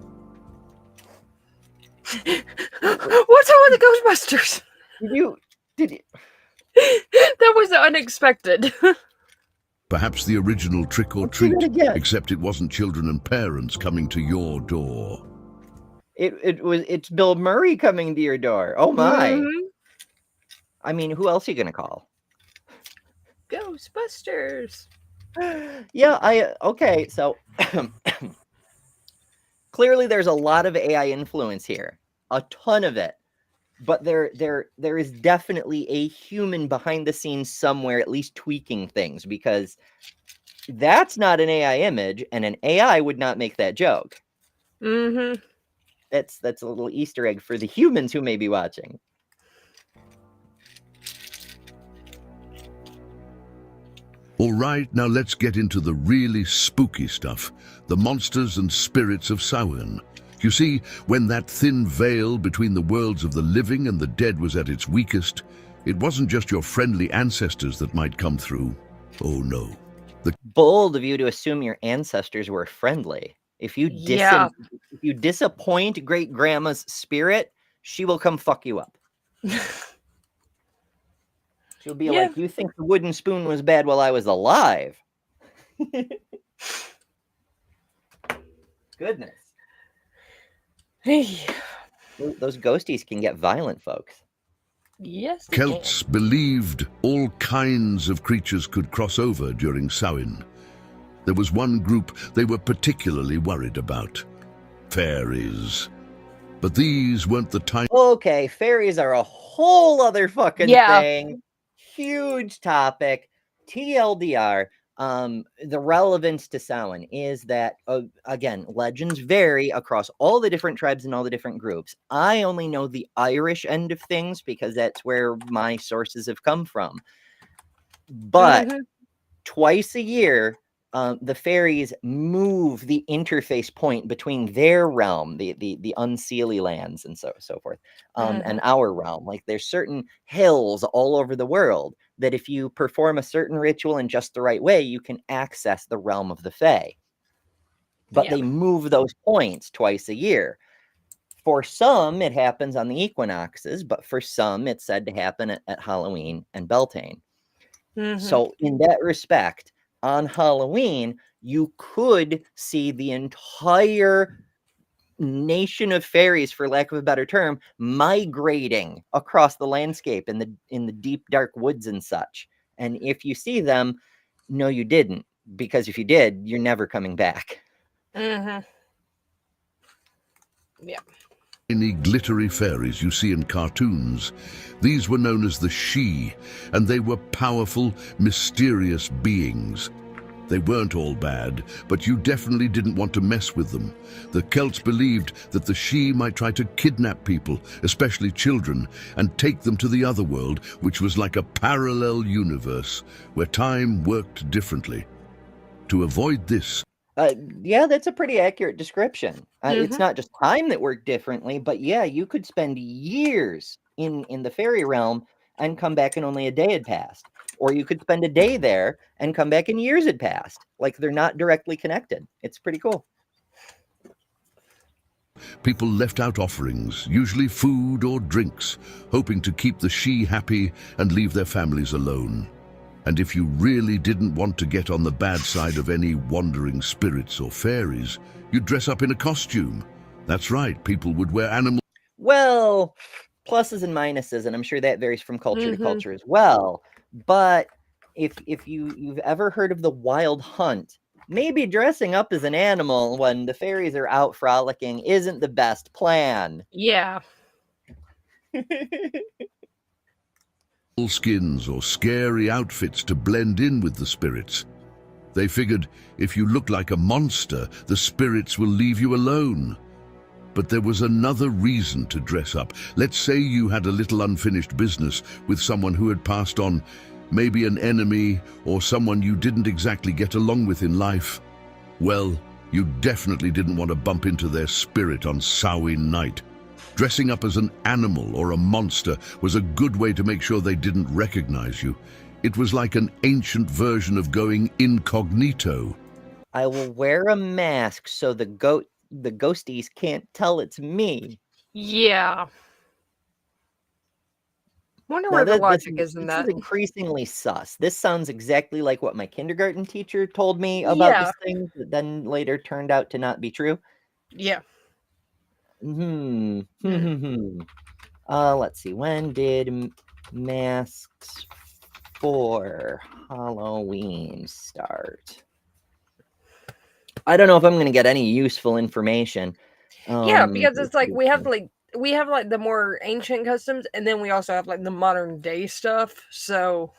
What's up with the Ghostbusters? Did you? That was unexpected. Perhaps the original trick or treat, except it wasn't children and parents coming to your door. It's Bill Murray coming to your door. Oh my. I mean, who else are you gonna call? Ghostbusters. Yeah, okay, so clearly there's a lot of AI influence here. A ton of it. But there is definitely a human behind the scenes somewhere, at least tweaking things, because that's not an AI image, and an AI would not make that joke. That's a little Easter egg for the humans who may be watching. All right, now let's get into the really spooky stuff, the monsters and spirits of Samhain. You see, when that thin veil between the worlds of the living and the dead was at its weakest, it wasn't just your friendly ancestors that might come through. Oh no. Bold of you to assume your ancestors were friendly. If you disappoint great grandma's spirit, she will come fuck you up. She'll be like, you think the wooden spoon was bad while I was alive? Goodness. Those ghosties can get violent, folks. Yes. Celts believed all kinds of creatures could cross over during Samhain. There was one group they were particularly worried about: fairies. But these weren't the tiny... Okay, fairies are a whole other fucking thing. Huge topic. TLDR. The relevance to Samhain is that, again, legends vary across all the different tribes and all the different groups. I only know the Irish end of things because that's where my sources have come from. But twice a year, the fairies move the interface point between their realm, the unseelie lands and so forth, and our realm. Like, there's certain hills all over the world that if you perform a certain ritual in just the right way, you can access the realm of the Fae. But they move those points twice a year. For some, it happens on the equinoxes, but for some, it's said to happen at Halloween and Beltane. So in that respect, on Halloween, you could see the entire nation of fairies, for lack of a better term, migrating across the landscape in the deep dark woods and such. And if you see them, no, you didn't, because if you did, you're never coming back. Tiny glittery fairies you see in cartoons. These were known as the Sidhe, and they were powerful, mysterious beings. They weren't all bad, but you definitely didn't want to mess with them. The Celts believed that the Sidhe might try to kidnap people, especially children, and take them to the other world, which was like a parallel universe, where time worked differently. To avoid this... yeah, that's a pretty accurate description. It's not just time that worked differently, but yeah, you could spend years in the fairy realm and come back and only a day had passed. Or you could spend a day there and come back and years had passed. Like, they're not directly connected. It's pretty cool. People left out offerings, usually food or drinks, hoping to keep the Sidhe happy and leave their families alone. And if you really didn't want to get on the bad side of any wandering spirits or fairies, you'd dress up in a costume. That's right, people would wear animal... Well, pluses and minuses, and I'm sure that varies from culture to culture as well. But if you've ever heard of the wild hunt, maybe dressing up as an animal when the fairies are out frolicking isn't the best plan. Yeah. skins or scary outfits to blend in with the spirits. They figured if you look like a monster, the spirits will leave you alone. But there was another reason to dress up. Let's say you had a little unfinished business with someone who had passed on, maybe an enemy or someone you didn't exactly get along with in life. Well, you definitely didn't want to bump into their spirit on Samhain night. Dressing up as an animal or a monster was a good way to make sure they didn't recognize you. It was like an ancient version of going incognito. I will wear a mask so the ghosties can't tell it's me. Yeah. Wonder where the logic is in that. This is increasingly sus. This sounds exactly like what my kindergarten teacher told me about this thing, that then later turned out to not be true. Yeah. Let's see. When did masks for Halloween start? I don't know if I'm going to get any useful information. Yeah, because it's like we have the more ancient customs, and then we also have like the modern day stuff. So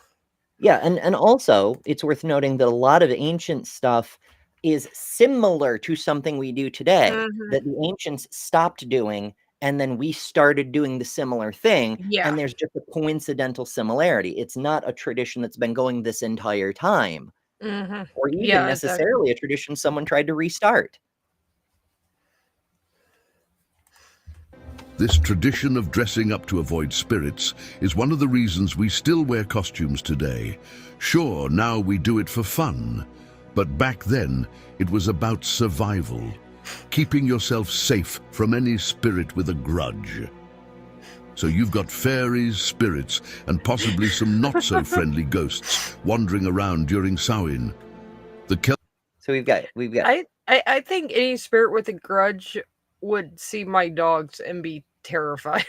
yeah, and also it's worth noting that a lot of ancient stuff is similar to something we do today, that the ancients stopped doing, and then we started doing the similar thing. Yeah. And there's just a coincidental similarity. It's not a tradition that's been going this entire time, or even necessarily a tradition someone tried to restart. This tradition of dressing up to avoid spirits is one of the reasons we still wear costumes today. Sure, now we do it for fun, but back then it was about survival, keeping yourself safe from any spirit with a grudge. So you've got fairies, spirits, and possibly some not-so-friendly ghosts wandering around during Samhain. So we've got. I think any spirit with a grudge would see my dogs and be terrified.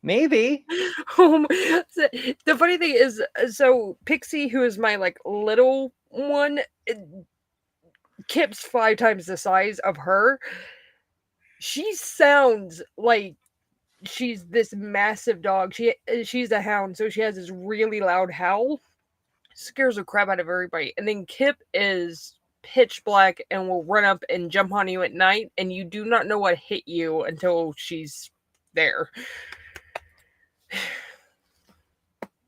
Maybe. The funny thing is, so Pixie, who is my like little one, Kip's 5 times the size of her. She sounds like she's this massive dog. She's a hound, so she has this really loud howl. Scares the crap out of everybody. And then Kip is pitch black and will run up and jump on you at night, and you do not know what hit you until she's there.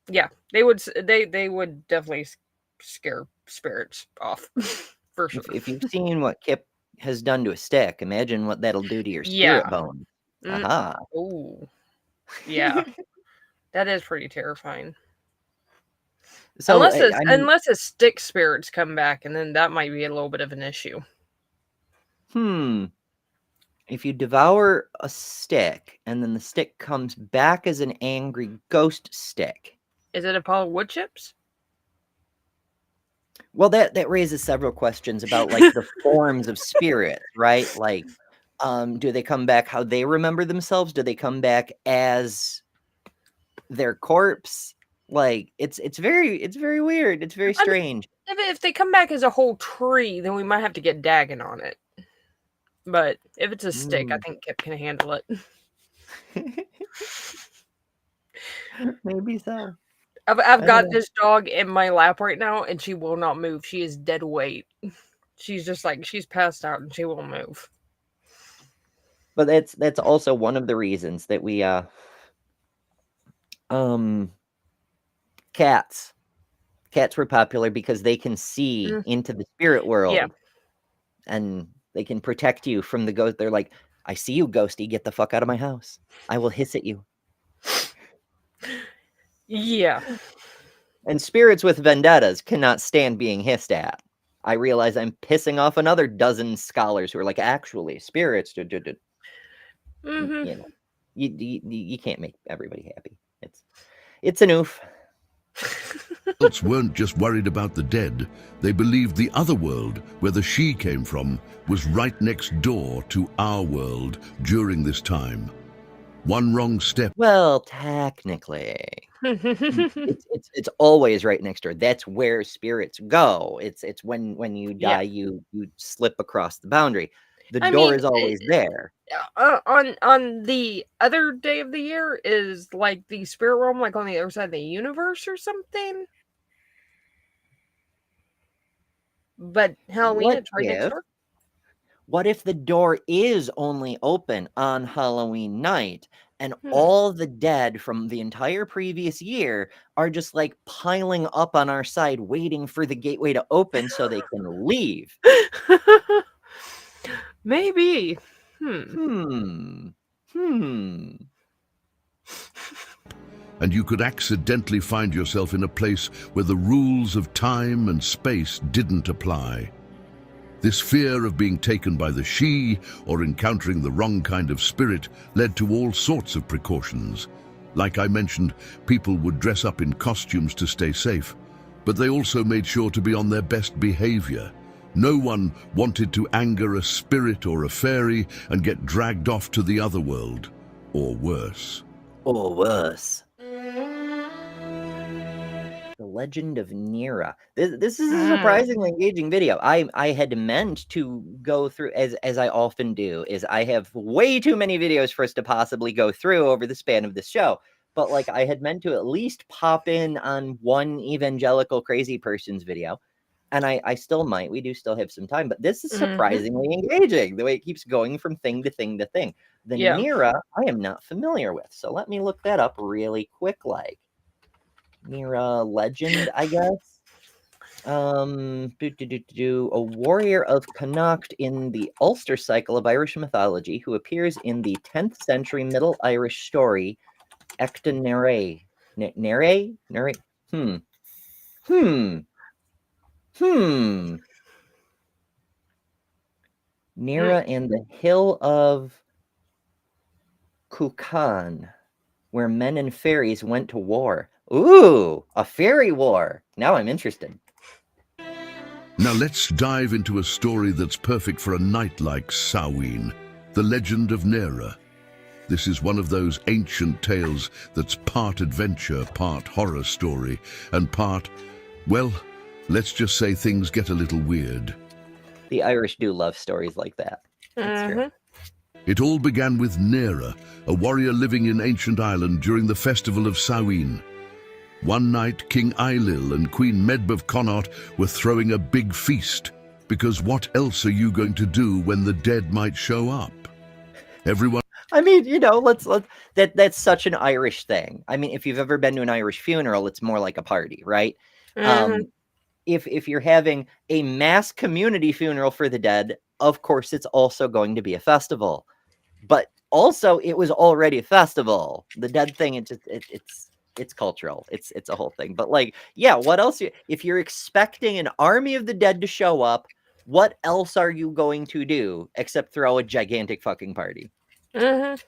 Yeah, they would definitely scare spirits off for sure. If you've seen what Kip has done to a stick, imagine what that'll do to your spirit bone. Aha. Oh, yeah, that is pretty terrifying. So unless a stick spirits come back, and then that might be a little bit of an issue. If you devour a stick and then the stick comes back as an angry ghost stick, is it a pile of wood chips? Well, that raises several questions about like the forms of spirits, right? Like, do they come back how they remember themselves? Do they come back as their corpse? Like, it's very weird. It's very strange. If they come back as a whole tree, then we might have to get Dagon on it. But if it's a stick, I think Kip can handle it. Maybe so. I've got this dog in my lap right now, and she will not move. She is dead weight. She's just like, she's passed out, and she won't move. But that's also one of the reasons that we cats were popular, because they can see into the spirit world. Yeah. And they can protect you from the ghost. They're like, I see you, ghosty. Get the fuck out of my house. I will hiss at you. Yeah. And spirits with vendettas cannot stand being hissed at. I realize I'm pissing off another dozen scholars who are like, actually, spirits. You know, you can't make everybody happy. It's an oof. Adults weren't just worried about the dead. They believed the other world, where the she came from, was right next door to our world during this time. One wrong step. Well, technically, it's always right next door. That's where spirits go. It's when you die, you slip across the boundary. The door is always there. On the other day of the year is like the spirit realm, like on the other side of the universe or something. But Halloween, it's right next door. What if the door is only open on Halloween night, and all the dead from the entire previous year are just like piling up on our side, waiting for the gateway to open so they can leave? Maybe. And you could accidentally find yourself in a place where the rules of time and space didn't apply. This fear of being taken by the she or encountering the wrong kind of spirit led to all sorts of precautions. Like I mentioned, people would dress up in costumes to stay safe, but they also made sure to be on their best behavior. No one wanted to anger a spirit or a fairy and get dragged off to the other world, or worse. Or worse. The Legend of Nira. This is a surprisingly engaging video. I had meant to go through, as I often do, is I have way too many videos for us to possibly go through over the span of this show. But like, I had meant to at least pop in on one evangelical crazy person's video. And I still might. We do still have some time. But this is surprisingly engaging, the way it keeps going from thing to thing to thing. The Nira, I am not familiar with. So let me look that up really quick, like. Nira legend, I guess. A warrior of Connacht in the Ulster cycle of Irish mythology who appears in the 10th century Middle Irish story Ecta Nere. Nere? Nere? Hmm. Nera and the Hill of Kukan, where men and fairies went to war. Ooh, a fairy war. Now I'm interested. Now let's dive into a story that's perfect for a night like Samhain, the legend of Nera. This is one of those ancient tales that's part adventure, part horror story, and part, well, let's just say things get a little weird. The Irish do love stories like that. That's true. It all began with Nera, a warrior living in ancient Ireland during the festival of Samhain. One night, King Ailill and Queen Medb of Connacht were throwing a big feast, because what else are you going to do when the dead might show up? Everyone... I mean, that's such an Irish thing. I mean, if you've ever been to an Irish funeral, it's more like a party, right? If you're having a mass community funeral for the dead, of course, it's also going to be a festival. But also, it was already a festival. The dead thing, it's cultural. It's a whole thing. But like, yeah, what else? If you're expecting an army of the dead to show up, what else are you going to do except throw a gigantic fucking party? I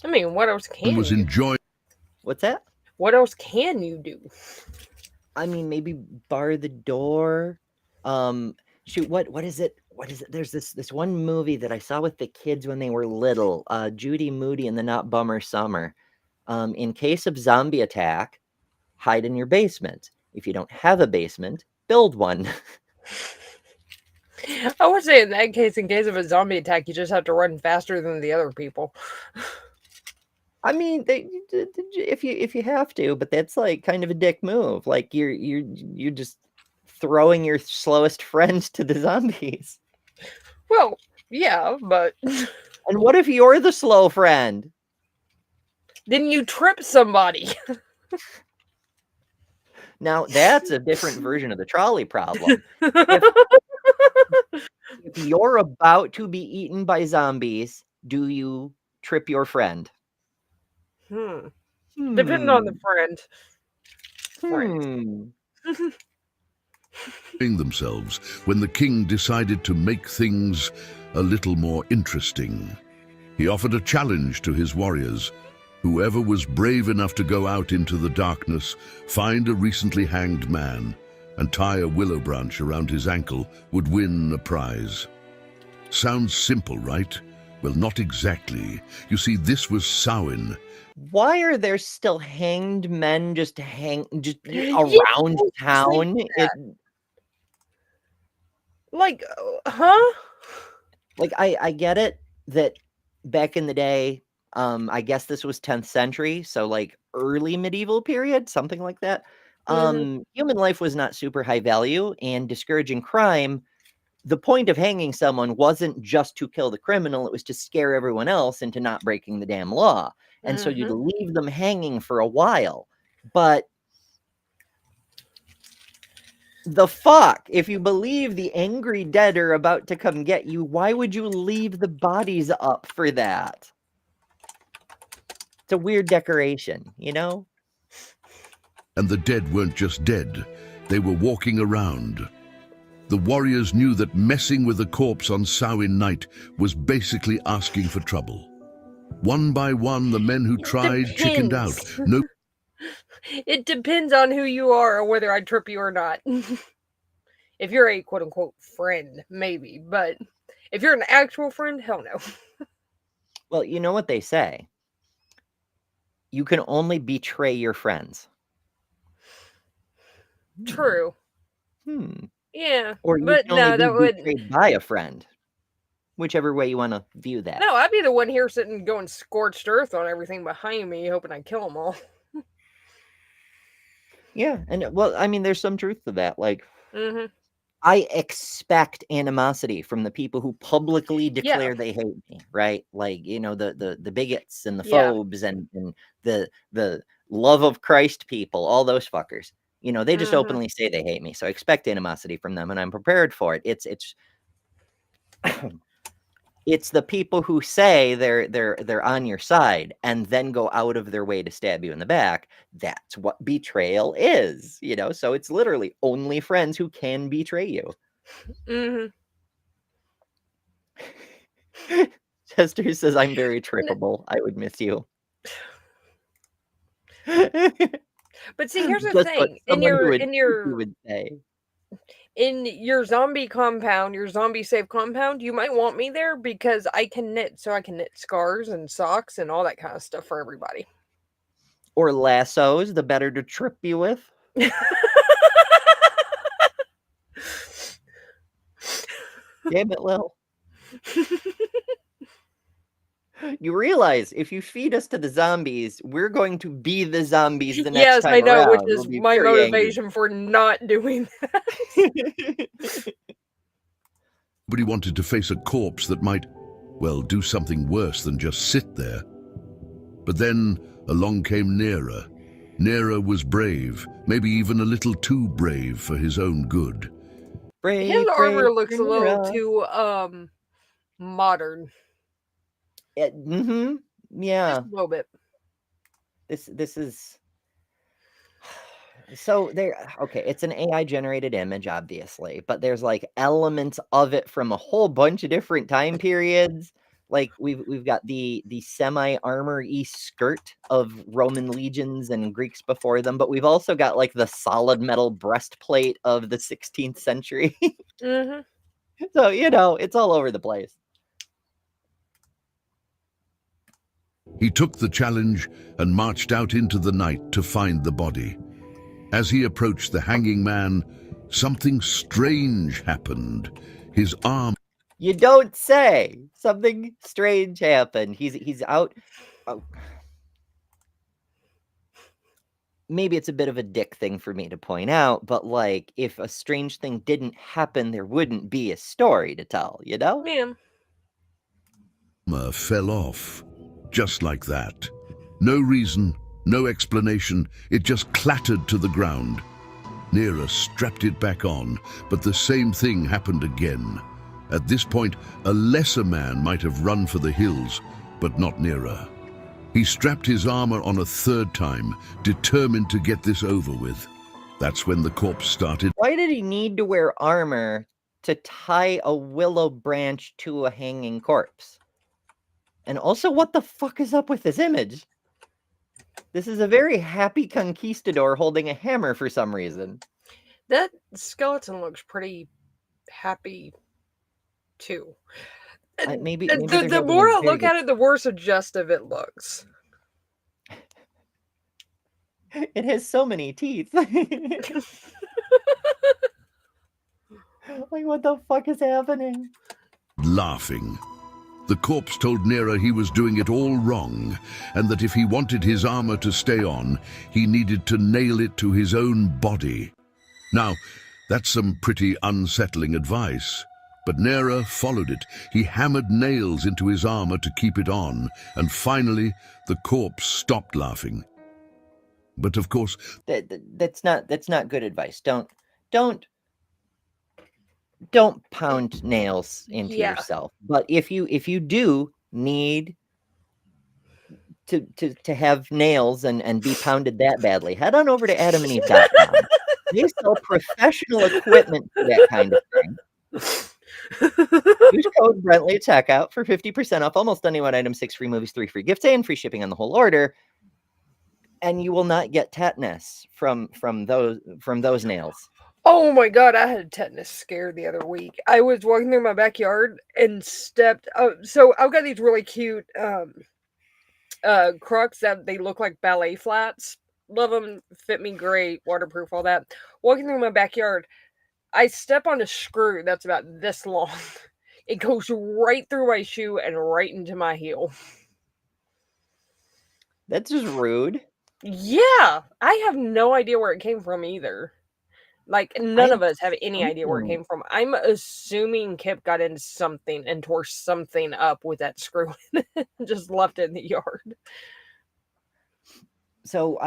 mean, what else can was you enjoying... What's that? What else can you do? I mean, maybe bar the door. Shoot, what is it? What is it? There's this one movie that I saw with the kids when they were little. Judy Moody and the Not Bummer Summer. In case of zombie attack, hide in your basement. If you don't have a basement, build one. I would say in that case, in case of a zombie attack, you just have to run faster than the other people. I mean, if you have to, but that's like kind of a dick move. Like you're just throwing your slowest friends to the zombies. Well, yeah, but and what if you're the slow friend? Then you trip somebody. Now that's a different version of the trolley problem. If you're about to be eaten by zombies, do you trip your friend? Depending on the friend. themselves when the king decided to make things a little more interesting. He offered a challenge to his warriors. Whoever was brave enough to go out into the darkness, find a recently hanged man, and tie a willow branch around his ankle would win a prize. Sounds simple, right? Well, not exactly. You see, this was Samhain. Why are there still hanged men just around town? Like I get it that back in the day, I guess this was 10th century, so like early medieval period, something like that. Human life was not super high value, and discouraging crime. The point of hanging someone wasn't just to kill the criminal, it was to scare everyone else into not breaking the damn law. And so you'd leave them hanging for a while. But the fuck? If you believe the angry dead are about to come get you, why would you leave the bodies up for that? It's a weird decoration, you know? And the dead weren't just dead. They were walking around. The warriors knew that messing with a corpse on Samhain night was basically asking for trouble. One by one, the men who tried chickened out. No, it depends on who you are or whether I trip you or not. If you're a quote-unquote friend, maybe. But if you're an actual friend, hell no. Well, you know what they say. You can only betray your friends. True. Yeah. Or you can only be betrayed by a friend. Whichever way you want to view that. No, I'd be the one here sitting going scorched earth on everything behind me, hoping I kill them all. Yeah, and well, I mean, there's some truth to that. Like, I expect animosity from the people who publicly declare they hate me, right? Like, you know, the bigots and the phobes and the love of Christ people, all those fuckers. You know, they just openly say they hate me, so I expect animosity from them, and I'm prepared for it. It's it's the people who say they're on your side and then go out of their way to stab you in the back. That's what betrayal is, you know. So it's literally only friends who can betray you. Chester says, "I'm very trippable. I would miss you." But see, here's the Just what thing. someone who would say. In your zombie compound, your zombie safe compound, you might want me there because I can knit. So I can knit scarves and socks and all that kind of stuff for everybody. Or lassos, the better to trip you with. Damn it, Lil. You realize if you feed us to the zombies, we're going to be the zombies the next time I know, around. which is my motivation for not doing that. Nobody wanted to face a corpse that might, well, do something worse than just sit there. But then along came Nera. Nera was brave, maybe even a little too brave for his own good. His armor looks a little too modern. Yeah. Just a little bit. This is so there. Okay, it's an AI generated image, obviously, but there's like elements of it from a whole bunch of different time periods. Like we've got the semi armor-y skirt of Roman legions and Greeks before them, but we've also got like the solid metal breastplate of the 16th century. So, you know, it's all over the place. He took the challenge and marched out into the night to find the body. As he approached the hanging man, something strange happened. His arm... You don't say. Something strange happened. He's out. Oh. Maybe it's a bit of a dick thing for me to point out, but like, if a strange thing didn't happen, there wouldn't be a story to tell, you know? Yeah. Fell off. Just like that. No reason, no explanation. It just clattered to the ground. Nera strapped it back on, but the same thing happened again. At this point, a lesser man might have run for the hills, but not Nera. He strapped his armor on a third time, determined to get this over with. That's when the corpse started. Why did he need to wear armor to tie a willow branch to a hanging corpse? And also, what the fuck is up with this image? This is a very happy conquistador holding a hammer for some reason. That skeleton looks pretty happy, too. Maybe the more I look at it, the more suggestive it looks. It has so many teeth. Like, what the fuck is happening? Laughing. The corpse told Nera he was doing it all wrong, and that if he wanted his armor to stay on, he needed to nail it to his own body. Now, that's some pretty unsettling advice. But Nera followed it. He hammered nails into his armor to keep it on, and finally, the corpse stopped laughing. But of course... That's not good advice. Don't pound nails into yourself. But if you do need to have nails and be pounded that badly, head on over to adamandeve.com. They sell professional equipment for that kind of thing. Use code Brentley at checkout for 50% off almost any one item, 6 free movies, 3 free gifts, and free shipping on the whole order. And you will not get tetanus from those nails. Oh my god, I had a tetanus scare the other week. I was walking through my backyard and stepped. So I've got these really cute Crocs that they look like ballet flats. Love them, fit me great, waterproof, all that. Walking through my backyard, I step on a screw that's about this long. It goes right through my shoe and right into my heel. That's just rude. Yeah, I have no idea where it came from either. Like, none of us have any idea where it came from. I'm assuming Kip got into something and tore something up with that screw and just left it in the yard. So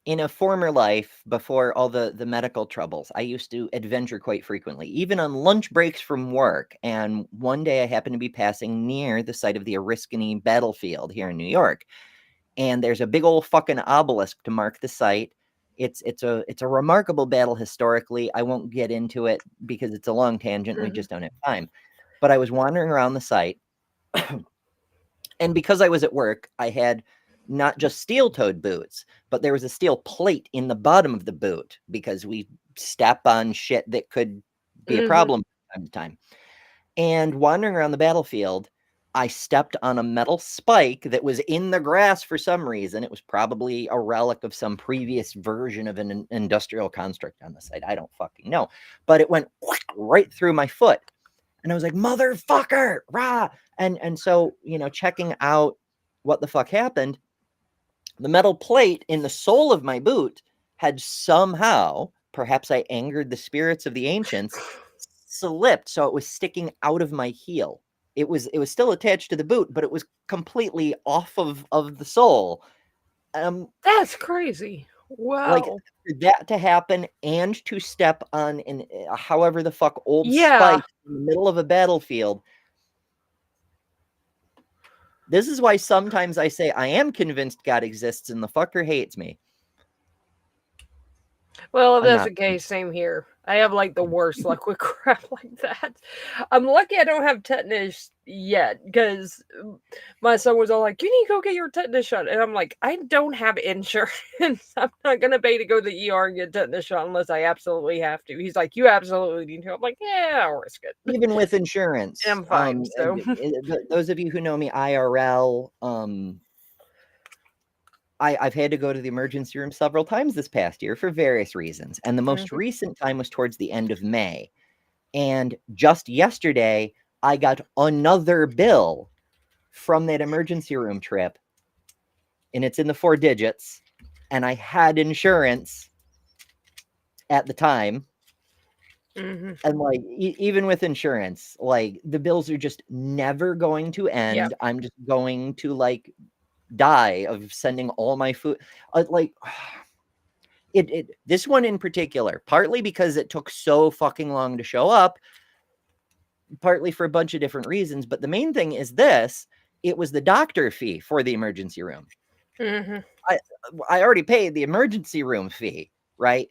in a former life, before all the medical troubles, I used to adventure quite frequently, even on lunch breaks from work. And one day I happened to be passing near the site of the Oriskany battlefield here in New York. And there's a big old fucking obelisk to mark the site. It's a remarkable battle historically. I won't get into it because it's a long tangent. We just don't have time. But I was wandering around the site. And because I was at work, I had not just steel-toed boots, but there was a steel plate in the bottom of the boot because we step on shit that could be a problem from time to time. And wandering around the battlefield, I stepped on a metal spike that was in the grass for some reason. It was probably a relic of some previous version of an industrial construct on the site. I don't fucking know. But it went right through my foot. And I was like, motherfucker, rah. And so, checking out what the fuck happened, the metal plate in the sole of my boot had somehow, perhaps I angered the spirits of the ancients, slipped, so it was sticking out of my heel. It was still attached to the boot, but it was completely off of the sole. That's crazy. Wow. Like, for that to happen and to step on an however the fuck old spike in the middle of a battlefield. This is why sometimes I say I am convinced God exists and the fucker hates me. Well, if that's the case, same here. I have like the worst luck with crap like that. I'm lucky I don't have tetanus yet because my son was all like, "You need to go get your tetanus shot," and I'm like, "I don't have insurance. I'm not gonna pay to go to the ER and get tetanus shot unless I absolutely have to." He's like, "You absolutely need to." I'm like, "Yeah, I'll risk it." Even with insurance, I'm fine. So those of you who know me IRL, I've had to go to the emergency room several times this past year for various reasons. And the most recent time was towards the end of May. And just yesterday, I got another bill from that emergency room trip. And it's in the 4 digits. And I had insurance at the time. And like, even with insurance, like the bills are just never going to end. Yep. I'm just going to like die of sending all my food. This one in particular, partly because it took so fucking long to show up, partly for a bunch of different reasons, but the main thing is this: it was the doctor fee for the emergency room. I already paid the emergency room fee, right?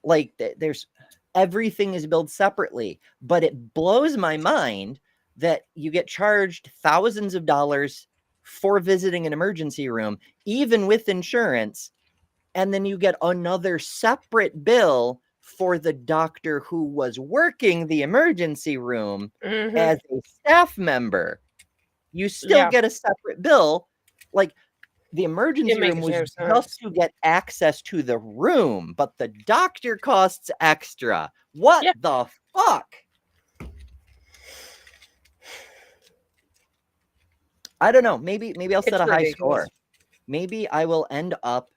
Like there's everything is billed separately, but it blows my mind that you get charged thousands of dollars for visiting an emergency room, even with insurance, and then you get another separate bill for the doctor who was working the emergency room as a staff member. You still get a separate bill. Like, the emergency room was just to get access to the room, but the doctor costs extra. What the fuck? I don't know. Maybe I'll set a high score. Maybe I will end up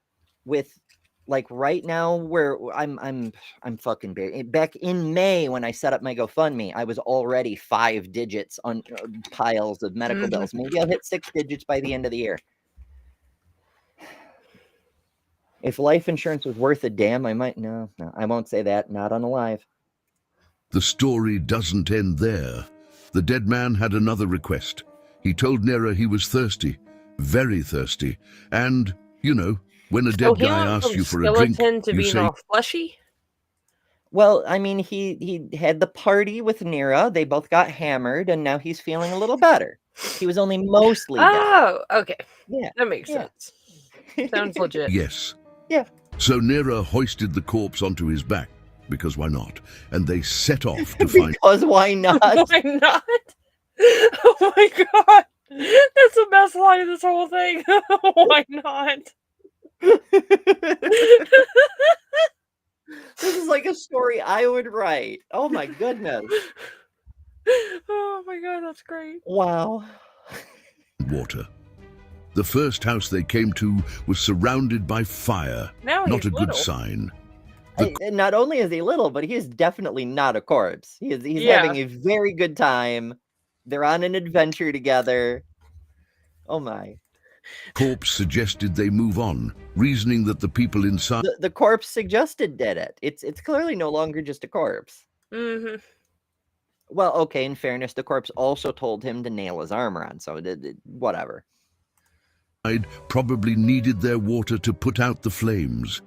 with, like, right now where I'm fucking big. Back in May when I set up my GoFundMe, I was already 5 digits on piles of medical bills. Maybe I'll hit 6 digits by the end of the year. If life insurance was worth a damn, I might. No, I won't say that. Not on Alive. The story doesn't end there. The dead man had another request. He told Nera he was thirsty, very thirsty, and, you know, when a dead guy asks you for a drink, you say, all fleshy? Well, I mean, he had the party with Nera. They both got hammered, and now he's feeling a little better. He was only mostly dead. Oh, okay. Yeah. That makes sense. Sounds legit. Yes. Yeah. So Nera hoisted the corpse onto his back, because why not? And they set off to find... Because why not? Why not? Oh my god. That's the best line of this whole thing. Why not? This is like a story I would write. Oh my goodness. Oh my god, that's great. Wow. Water. The first house they came to was surrounded by fire. Now not a little. good sign. Not only is he little, but he is definitely not a corpse. He's having a very good time. They're on an adventure together. Oh my. Corpse suggested they move on, reasoning that the people inside The corpse suggested did it. It's clearly no longer just a corpse. Mm-hmm. Well, okay, in fairness, the corpse also told him to nail his armor on, so whatever. probably needed their water to put out the flames.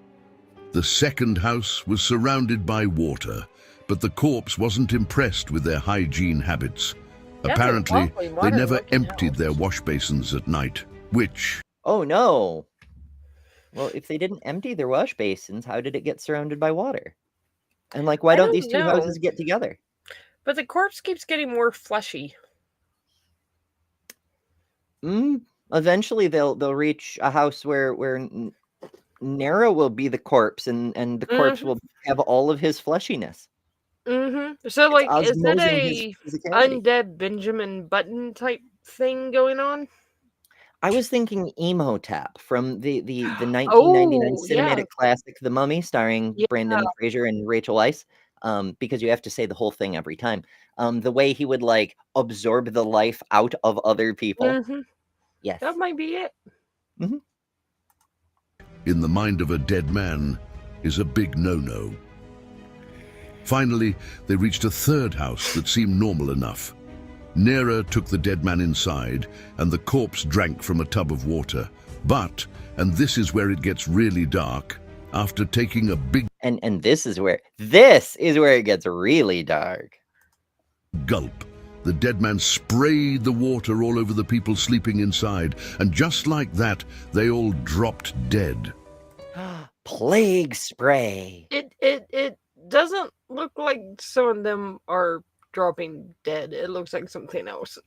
The second house was surrounded by water, but the corpse wasn't impressed with their hygiene habits. That's Apparently, an awfully they never modern-looking emptied house. their wash basins at night, which Oh no. Well, if they didn't empty their wash basins, how did it get surrounded by water? And like, why I don't don't these two know. houses get together? But the corpse keeps getting more fleshy. Eventually, they'll reach a house where Nara will be the corpse, and the corpse will have all of his fleshiness. Mm-hmm. So, It's like, is that osmosing his a physicality. undead Benjamin Button type thing going on? I was thinking emo tap from the 1999 Oh, yeah. cinematic classic The Mummy, starring Yeah. Brendan Fraser and Rachel Weisz. Because you have to say the whole thing every time. The way he would like absorb the life out of other people. Mm-hmm. Yes. That might be it. in the mind of a dead man, is a big no-no. Finally, they reached a third house that seemed normal enough. Nera took the dead man inside, and the corpse drank from a tub of water. But, and this is where it gets really dark, after taking a big And this is where it gets really dark. gulp, the dead man sprayed the water all over the people sleeping inside, and just like that, they all dropped dead. Plague spray. It doesn't look like some of them are dropping dead. It looks like something else.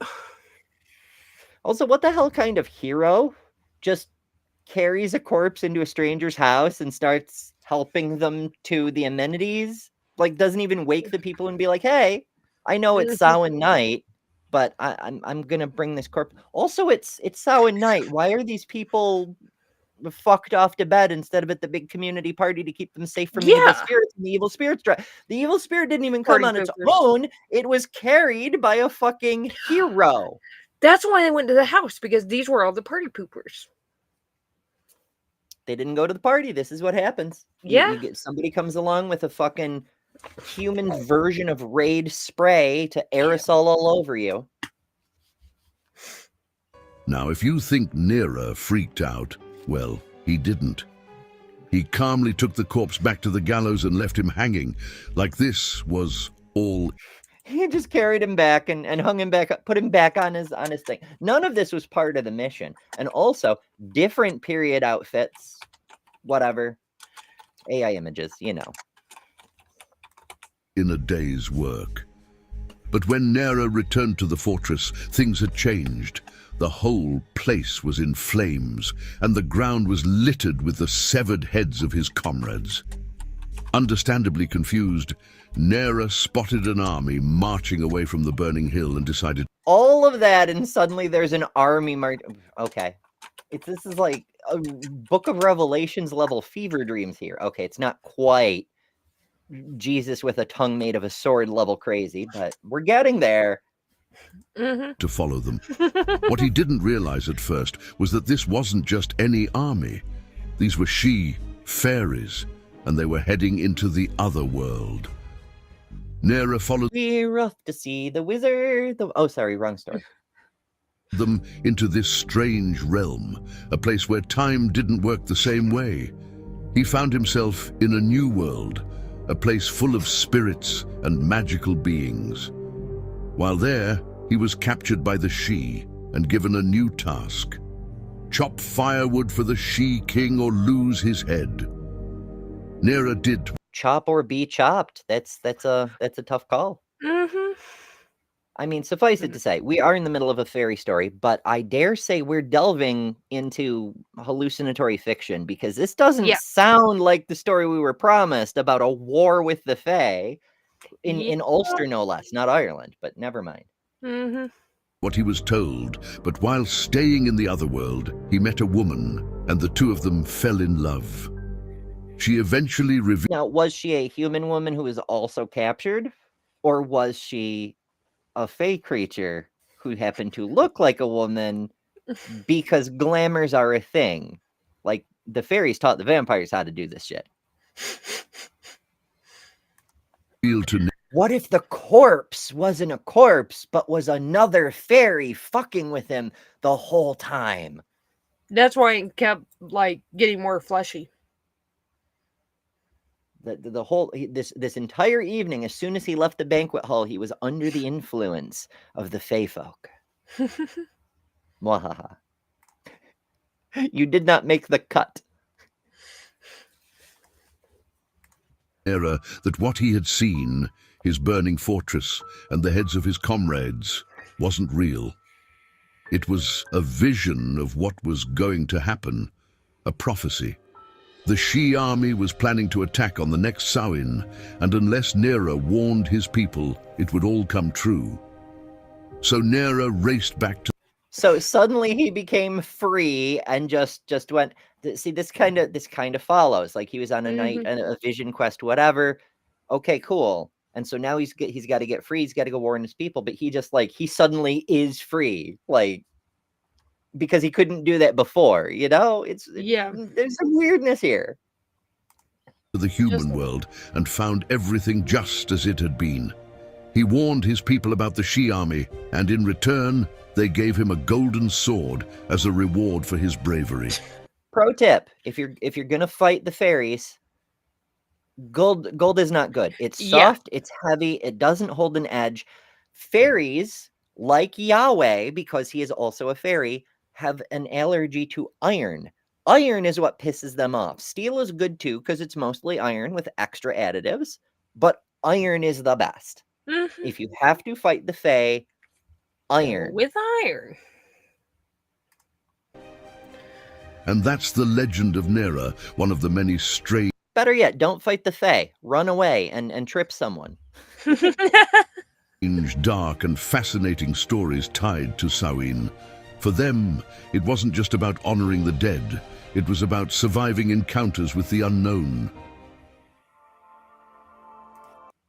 Also, what the hell kind of hero just carries a corpse into a stranger's house and starts helping them to the amenities? Like, doesn't even wake the people and be like, "Hey, I know it's Samhain night, but I'm gonna bring this corpse." Also, it's Samhain night. Why are these people fucked off to bed instead of at the big community party to keep them safe from evil Yeah. spirits? And the evil spirits the evil spirit didn't even come Party on its poopers. own. It was carried by a fucking hero. That's why I went to the house, because these were all the party poopers. They didn't go to the party. This is what happens. Yeah. You get somebody comes along with a fucking human version of Raid spray to aerosol all over you. Now, if you think Nera freaked out, well, he didn't. He calmly took the corpse back to the gallows and left him hanging, like this was all. He just carried him back and hung him back up, put him back on his thing. None of this was part of the mission. And also, different period outfits, whatever. AI images, you know. In a day's work. But when Nera returned to the fortress, things had changed. The whole place was in flames, and the ground was littered with the severed heads of his comrades. Understandably confused, Nera spotted an army marching away from the burning hill and decided, All of that, and suddenly there's an army march. Okay. This is like a Book of Revelations level fever dreams here. Okay, it's not quite Jesus with a tongue made of a sword level crazy, but we're getting there. to follow them. What he didn't realize at first was that this wasn't just any army. These were fairies, and they were heading into the other world. Nera followed We're off to see the wizard. Oh, sorry, wrong story. them into this strange realm, a place where time didn't work the same way. He found himself in a new world, a place full of spirits and magical beings. While there, he was captured by the She and given a new task. Chop firewood for the She King or lose his head. Nera did. Chop or be chopped. That's a tough call. I mean, suffice it to say, we are in the middle of a fairy story, but I dare say we're delving into hallucinatory fiction, because this doesn't sound like the story we were promised about a war with the Fae in Ulster, no less, not Ireland, but never mind. What he was told, but while staying in the other world, he met a woman, and the two of them fell in love. She eventually revealed. Now, was she a human woman who was also captured, or was she a Fae creature who happened to look like a woman because glamours are a thing. Like, the fairies taught the vampires how to do this shit. What if the corpse wasn't a corpse, but was another fairy fucking with him the whole time? That's why it kept, like, getting more fleshy. The whole this entire evening, as soon as he left the banquet hall, he was under the influence of the Fae folk. Mwahaha. You did not make the cut. Era that what he had seen, his burning fortress and the heads of his comrades, wasn't real. It was a vision of what was going to happen, a prophecy. The She army was planning to attack on the next Samhain, and unless Nera warned his people, it would all come true. So Nera raced back to... So suddenly he became free and just went. See, this kind of follows. Like, he was on a night, a vision quest, whatever. Okay, cool. And so now he's got to get free. He's got to go warn his people. But he suddenly is free, like, because he couldn't do that before. You know, there's some weirdness here. The human world and found everything just as it had been. He warned his people about the She army, and in return, they gave him a golden sword as a reward for his bravery. Pro tip: if you're gonna fight the fairies, gold is not good. It's soft, it's heavy, it doesn't hold an edge. Fairies, like Yahweh, because he is also a fairy, have an allergy to iron. Iron is what pisses them off. Steel is good too, because it's mostly iron with extra additives, but iron is the best. If you have to fight the Fae, iron. With iron. And that's the legend of Nera, one of the many strange... Better yet, don't fight the Fae. Run away and trip someone. Dark and fascinating stories tied to Samhain. For them, it wasn't just about honoring the dead. It was about surviving encounters with the unknown.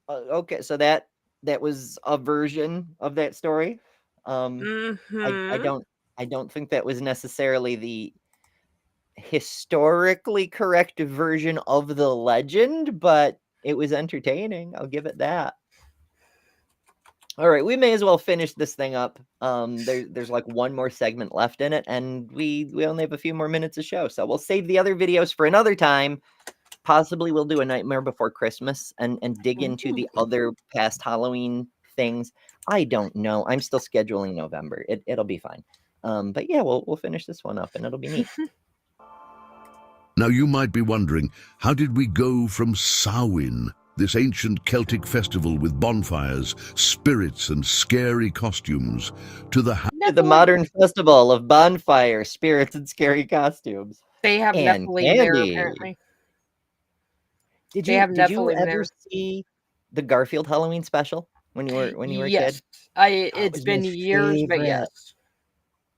Okay, so that was a version of that story. I don't think that was necessarily the historically correct version of the legend, but it was entertaining. I'll give it that. All right, we may as well finish this thing up. There's like one more segment left in it, and we only have a few more minutes of show, so we'll save the other videos for another time. Possibly we'll do a Nightmare Before Christmas and dig into the other past Halloween things. I don't know. I'm still scheduling November. It'll be fine. But yeah, we'll finish this one up, and it'll be neat. Now you might be wondering, how did we go from Samhain, this ancient Celtic festival with bonfires, spirits, and scary costumes, to the modern festival of bonfires, spirits, and scary costumes? They have Nephilim there, apparently. Did you ever see the Garfield Halloween special when you were a kid? It's been years, but yes.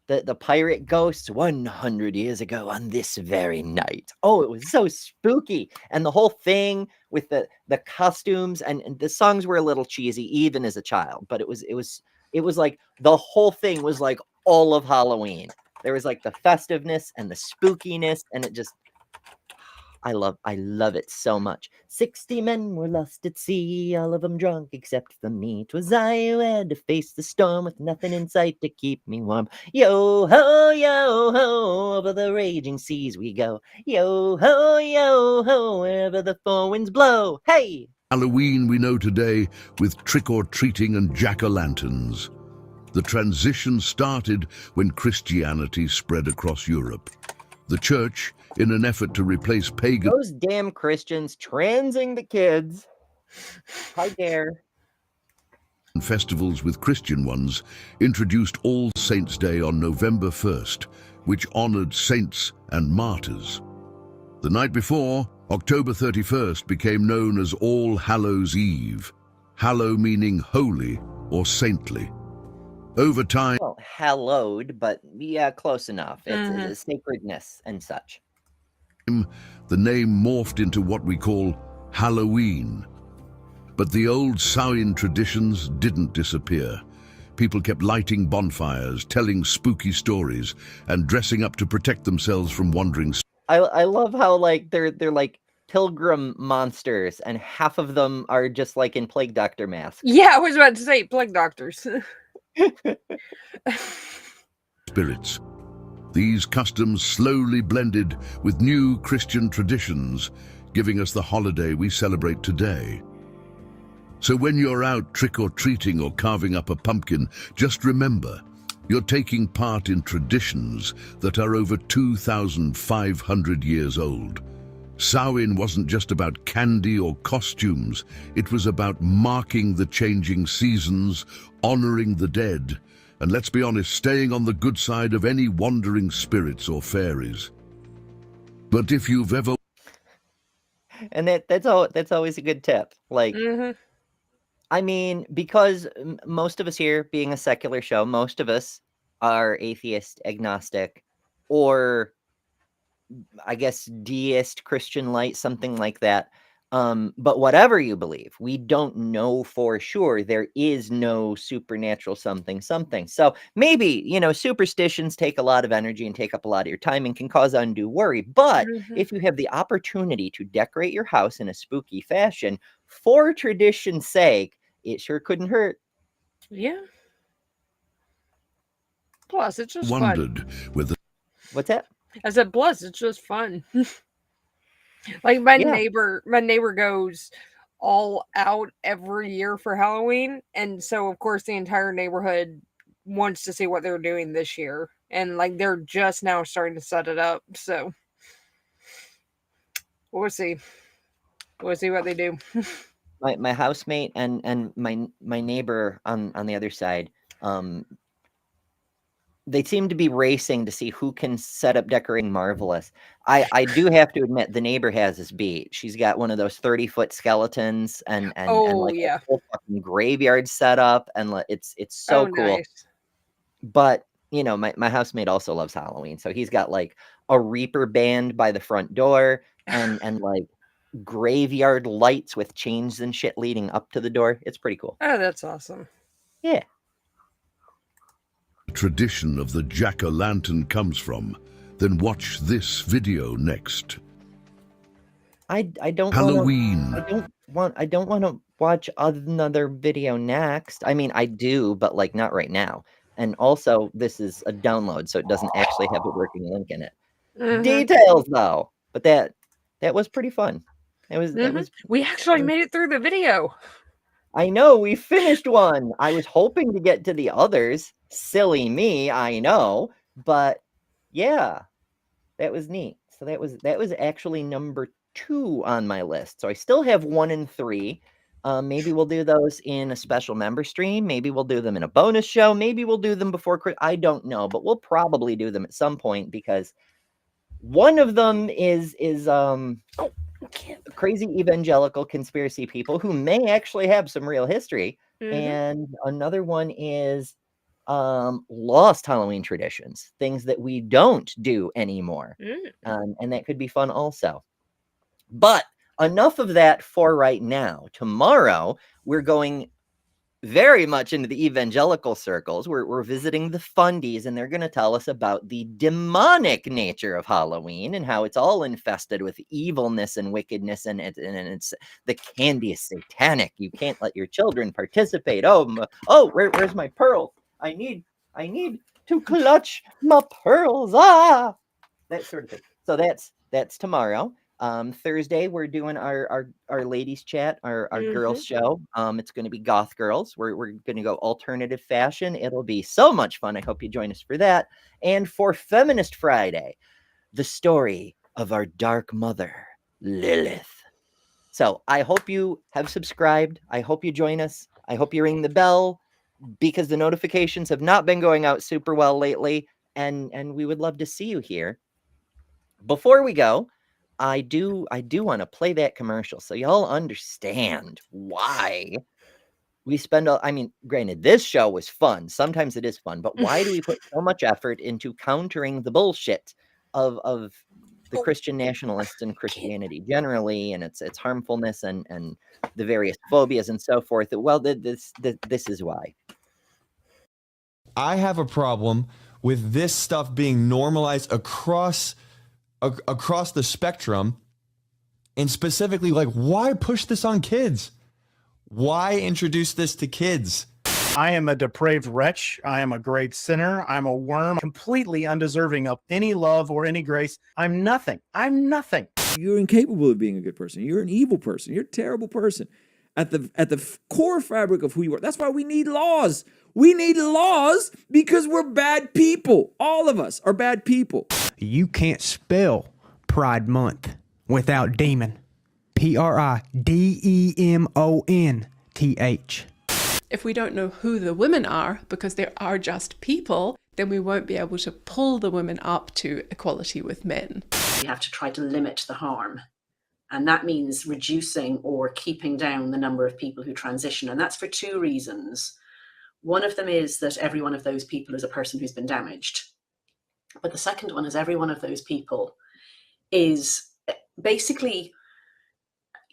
The pirate ghosts 100 years ago on this very night. Oh, it was so spooky. And the whole thing with the costumes and the songs were a little cheesy even as a child, but it was like the whole thing was like all of Halloween. There was like the festiveness and the spookiness, and it just I love it so much. 60 men were lost at sea, all of them drunk except for me. 'Twas I who had to face the storm with nothing in sight to keep me warm. Yo ho, over the raging seas we go. Yo ho, wherever the four winds blow. Hey! Halloween we know today with trick-or-treating and jack-o'-lanterns. The transition started when Christianity spread across Europe. The church, in an effort to replace pagan... Those damn Christians transing the kids. How dare. ...festivals with Christian ones, introduced All Saints' Day on November 1st, which honored saints and martyrs. The night before, October 31st, became known as All Hallows' Eve, hallow meaning holy or saintly. Over time... Well, hallowed, but yeah, close enough. It's a sacredness and such. The name morphed into what we call Halloween. But the old Samhain traditions didn't disappear. people kept lighting bonfires, telling spooky stories, and dressing up to protect themselves from wandering I love how like they're like pilgrim monsters, and half of them are just like in plague doctor masks. Yeah, I was about to say plague doctors. spirits. These customs slowly blended with new Christian traditions, giving us the holiday we celebrate today. So when you're out trick-or-treating or carving up a pumpkin, just remember, you're taking part in traditions that are over 2,500 years old. Samhain wasn't just about candy or costumes, it was about marking the changing seasons, honoring the dead, and let's be honest, staying on the good side of any wandering spirits or fairies. But if you've ever... And that's always a good tip. Like, I mean, because most of us here, being a secular show, most of us are atheist, agnostic, or I guess deist, Christian light, something like that. But whatever you believe, we don't know for sure. There is no supernatural something. So maybe, superstitions take a lot of energy and take up a lot of your time and can cause undue worry. But if you have the opportunity to decorate your house in a spooky fashion for tradition's sake, it sure couldn't hurt. Yeah. Plus, it's just wondered fun. with the... What's that? I said, plus, it's just fun. Like my neighbor goes all out every year for Halloween, and so of course the entire neighborhood wants to see what they're doing this year, and like they're just now starting to set it up. So we'll see what they do. My housemate and my neighbor on the other side, they seem to be racing to see who can set up decorating marvelous. I do have to admit, the neighbor has us beat. She's got one of those 30-foot skeletons and like a whole fucking graveyard set up, and it's so cool. Nice. But my housemate also loves Halloween, so he's got like a Reaper band by the front door and like graveyard lights with chains and shit leading up to the door. It's pretty cool. Oh, that's awesome. Yeah. Tradition of the jack-o'-lantern comes from, then watch this video next. I don't Halloween. I don't want to watch another video next. I mean, I do, but like not right now. And also, this is a download, so it doesn't actually have a working link in it. Details though, but that was pretty fun. That was. We actually made it through the video. I know, we finished one. I was hoping to get to the others. Silly me, I know. But yeah, that was neat. So that was actually number 2 on my list. So I still have 1 and 3. Maybe we'll do those in a special member stream. Maybe we'll do them in a bonus show. Maybe we'll do them before. I don't know, but we'll probably do them at some point, because one of them is crazy evangelical conspiracy people who may actually have some real history, and another one is lost Halloween traditions, things that we don't do anymore, and that could be fun also. But enough of that for right now. Tomorrow we're going very much into the evangelical circles. We're visiting the fundies, and they're going to tell us about the demonic nature of Halloween and how it's all infested with evilness and wickedness, and it's the candy is satanic. You can't let your children participate. Where's my pearls? I need to clutch my pearls. That sort of thing. So that's tomorrow. Thursday we're doing our ladies chat, our girls show. It's going to be goth girls. We're going to go alternative fashion. It'll be so much fun. I hope you join us for that. And for Feminist Friday, the story of our dark mother, Lilith. So I hope you have subscribed. I hope you join us. I hope you ring the bell, because the notifications have not been going out super well lately, and we would love to see you here. Before we go, I do want to play that commercial so y'all understand why we spend granted, this show was fun. Sometimes it is fun, but why do we put so much effort into countering the bullshit of the Christian nationalists and Christianity generally, and its harmfulness and the various phobias and so forth? Well, this is why. I have a problem with this stuff being normalized across the spectrum. And specifically, like, why push this on kids? Why introduce this to kids? I am a depraved wretch. I am a great sinner. I'm a worm, completely undeserving of any love or any grace. I'm nothing. I'm nothing. You're incapable of being a good person. You're an evil person. You're a terrible person. At the core fabric of who you are. That's why we need laws. We need laws because we're bad people. All of us are bad people. You can't spell Pride Month without demon. PRIDEMONTH. If we don't know who the women are, because they are just people, then we won't be able to pull the women up to equality with men. We have to try to limit the harm. And that means reducing or keeping down the number of people who transition. And that's for two reasons. One of them is that every one of those people is a person who's been damaged. But the second one is every one of those people is basically,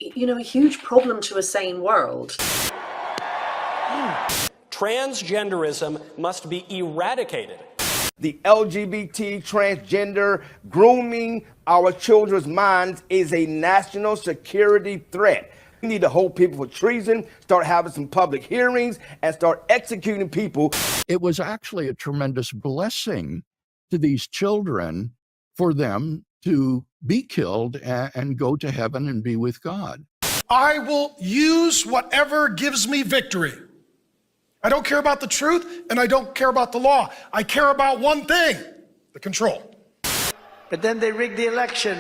a huge problem to a sane world. Transgenderism must be eradicated. The LGBT, transgender, grooming our children's minds is a national security threat. We need to hold people for treason, start having some public hearings, and start executing people. It was actually a tremendous blessing to these children for them to be killed and go to heaven and be with God. I will use whatever gives me victory. I don't care about the truth, and I don't care about the law. I care about one thing, the control. But then they rigged the election,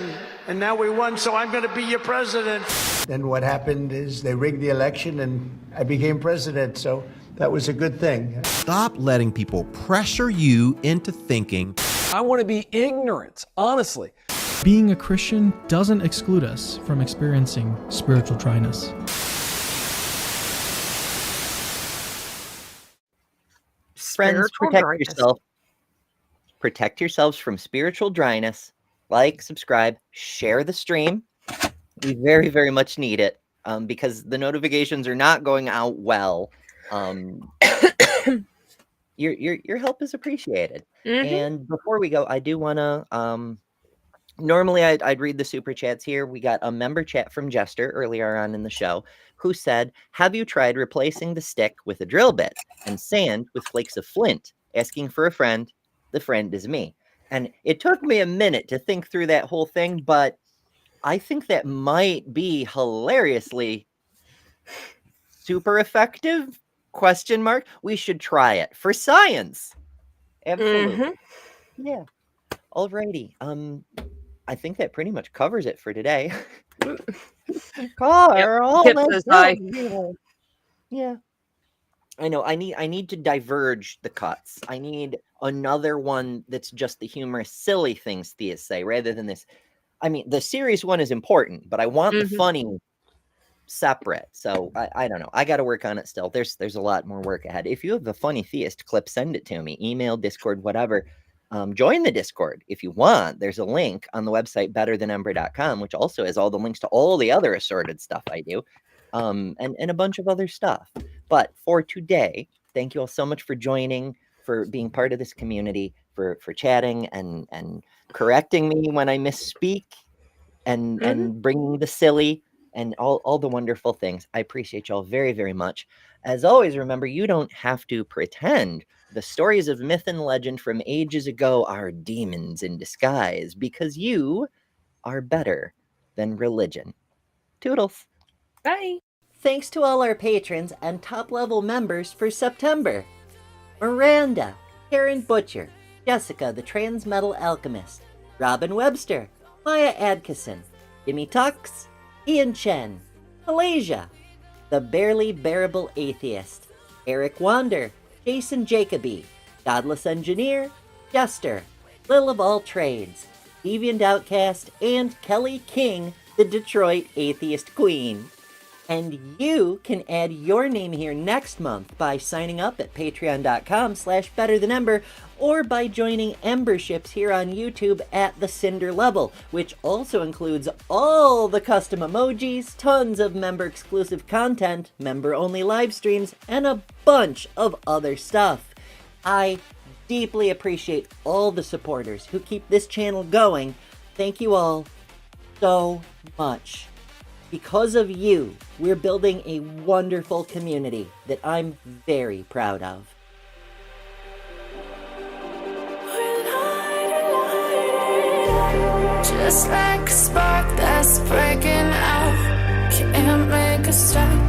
and now we won, so I'm going to be your president. Then what happened is they rigged the election, and I became president, so that was a good thing. Stop letting people pressure you into thinking. I want to be ignorant, honestly. Being a Christian doesn't exclude us from experiencing spiritual dryness. Friends, protect yourselves from spiritual dryness. Like, subscribe, share the stream. We very, very much need it because the notifications are not going out well. Your help is appreciated. Mm-hmm. And before we go, I do want to. Normally, I'd read the super chats here. We got a member chat from Jester earlier on in the show who said, "Have you tried replacing the stick with a drill bit and sand with flakes of flint? Asking for a friend. The friend is me." And it took me a minute to think through that whole thing, but I think that might be hilariously super effective? ? We should try it for science. Absolutely. Mm-hmm. Yeah. Alrighty. I think that pretty much covers it for today. Carl, yeah. I know. I need to diverge the cuts. I need another one that's just the humorous, silly things theists say, rather than this. I mean, the serious one is important, but I want the funny separate. So I don't know. I got to work on it still. There's a lot more work ahead. If you have a funny theist clip, send it to me. Email, Discord, whatever. Join the Discord if you want. There's a link on the website betterthanember.com, which also has all the links to all the other assorted stuff I do, and a bunch of other stuff. But for today, thank you all so much for joining, for being part of this community, for chatting and correcting me when I misspeak, and bringing the silly and all the wonderful things. I appreciate y'all very, very much. As always, remember, you don't have to pretend. The stories of myth and legend from ages ago are demons in disguise, because you are better than religion. Toodles. Bye. Thanks to all our patrons and top-level members for September. Miranda, Karen Butcher, Jessica the Trans Metal Alchemist, Robin Webster, Maya Adkison, Jimmy Tux, Ian Chen, Malaysia, The Barely Bearable Atheist, Eric Wander, Jason Jacoby, Godless Engineer, Jester, Lil of All Trades, Deviant Outcast, and Kelly King, the Detroit Atheist Queen. And you can add your name here next month by signing up at patreon.com/betterthanember or by joining Emberships here on YouTube at the Cinder level, which also includes all the custom emojis, tons of member-exclusive content, member-only live streams, and a bunch of other stuff. I deeply appreciate all the supporters who keep this channel going. Thank you all so much. Because of you, we're building a wonderful community that I'm very proud of. Just like a spark that's breaking out, can't make a stop.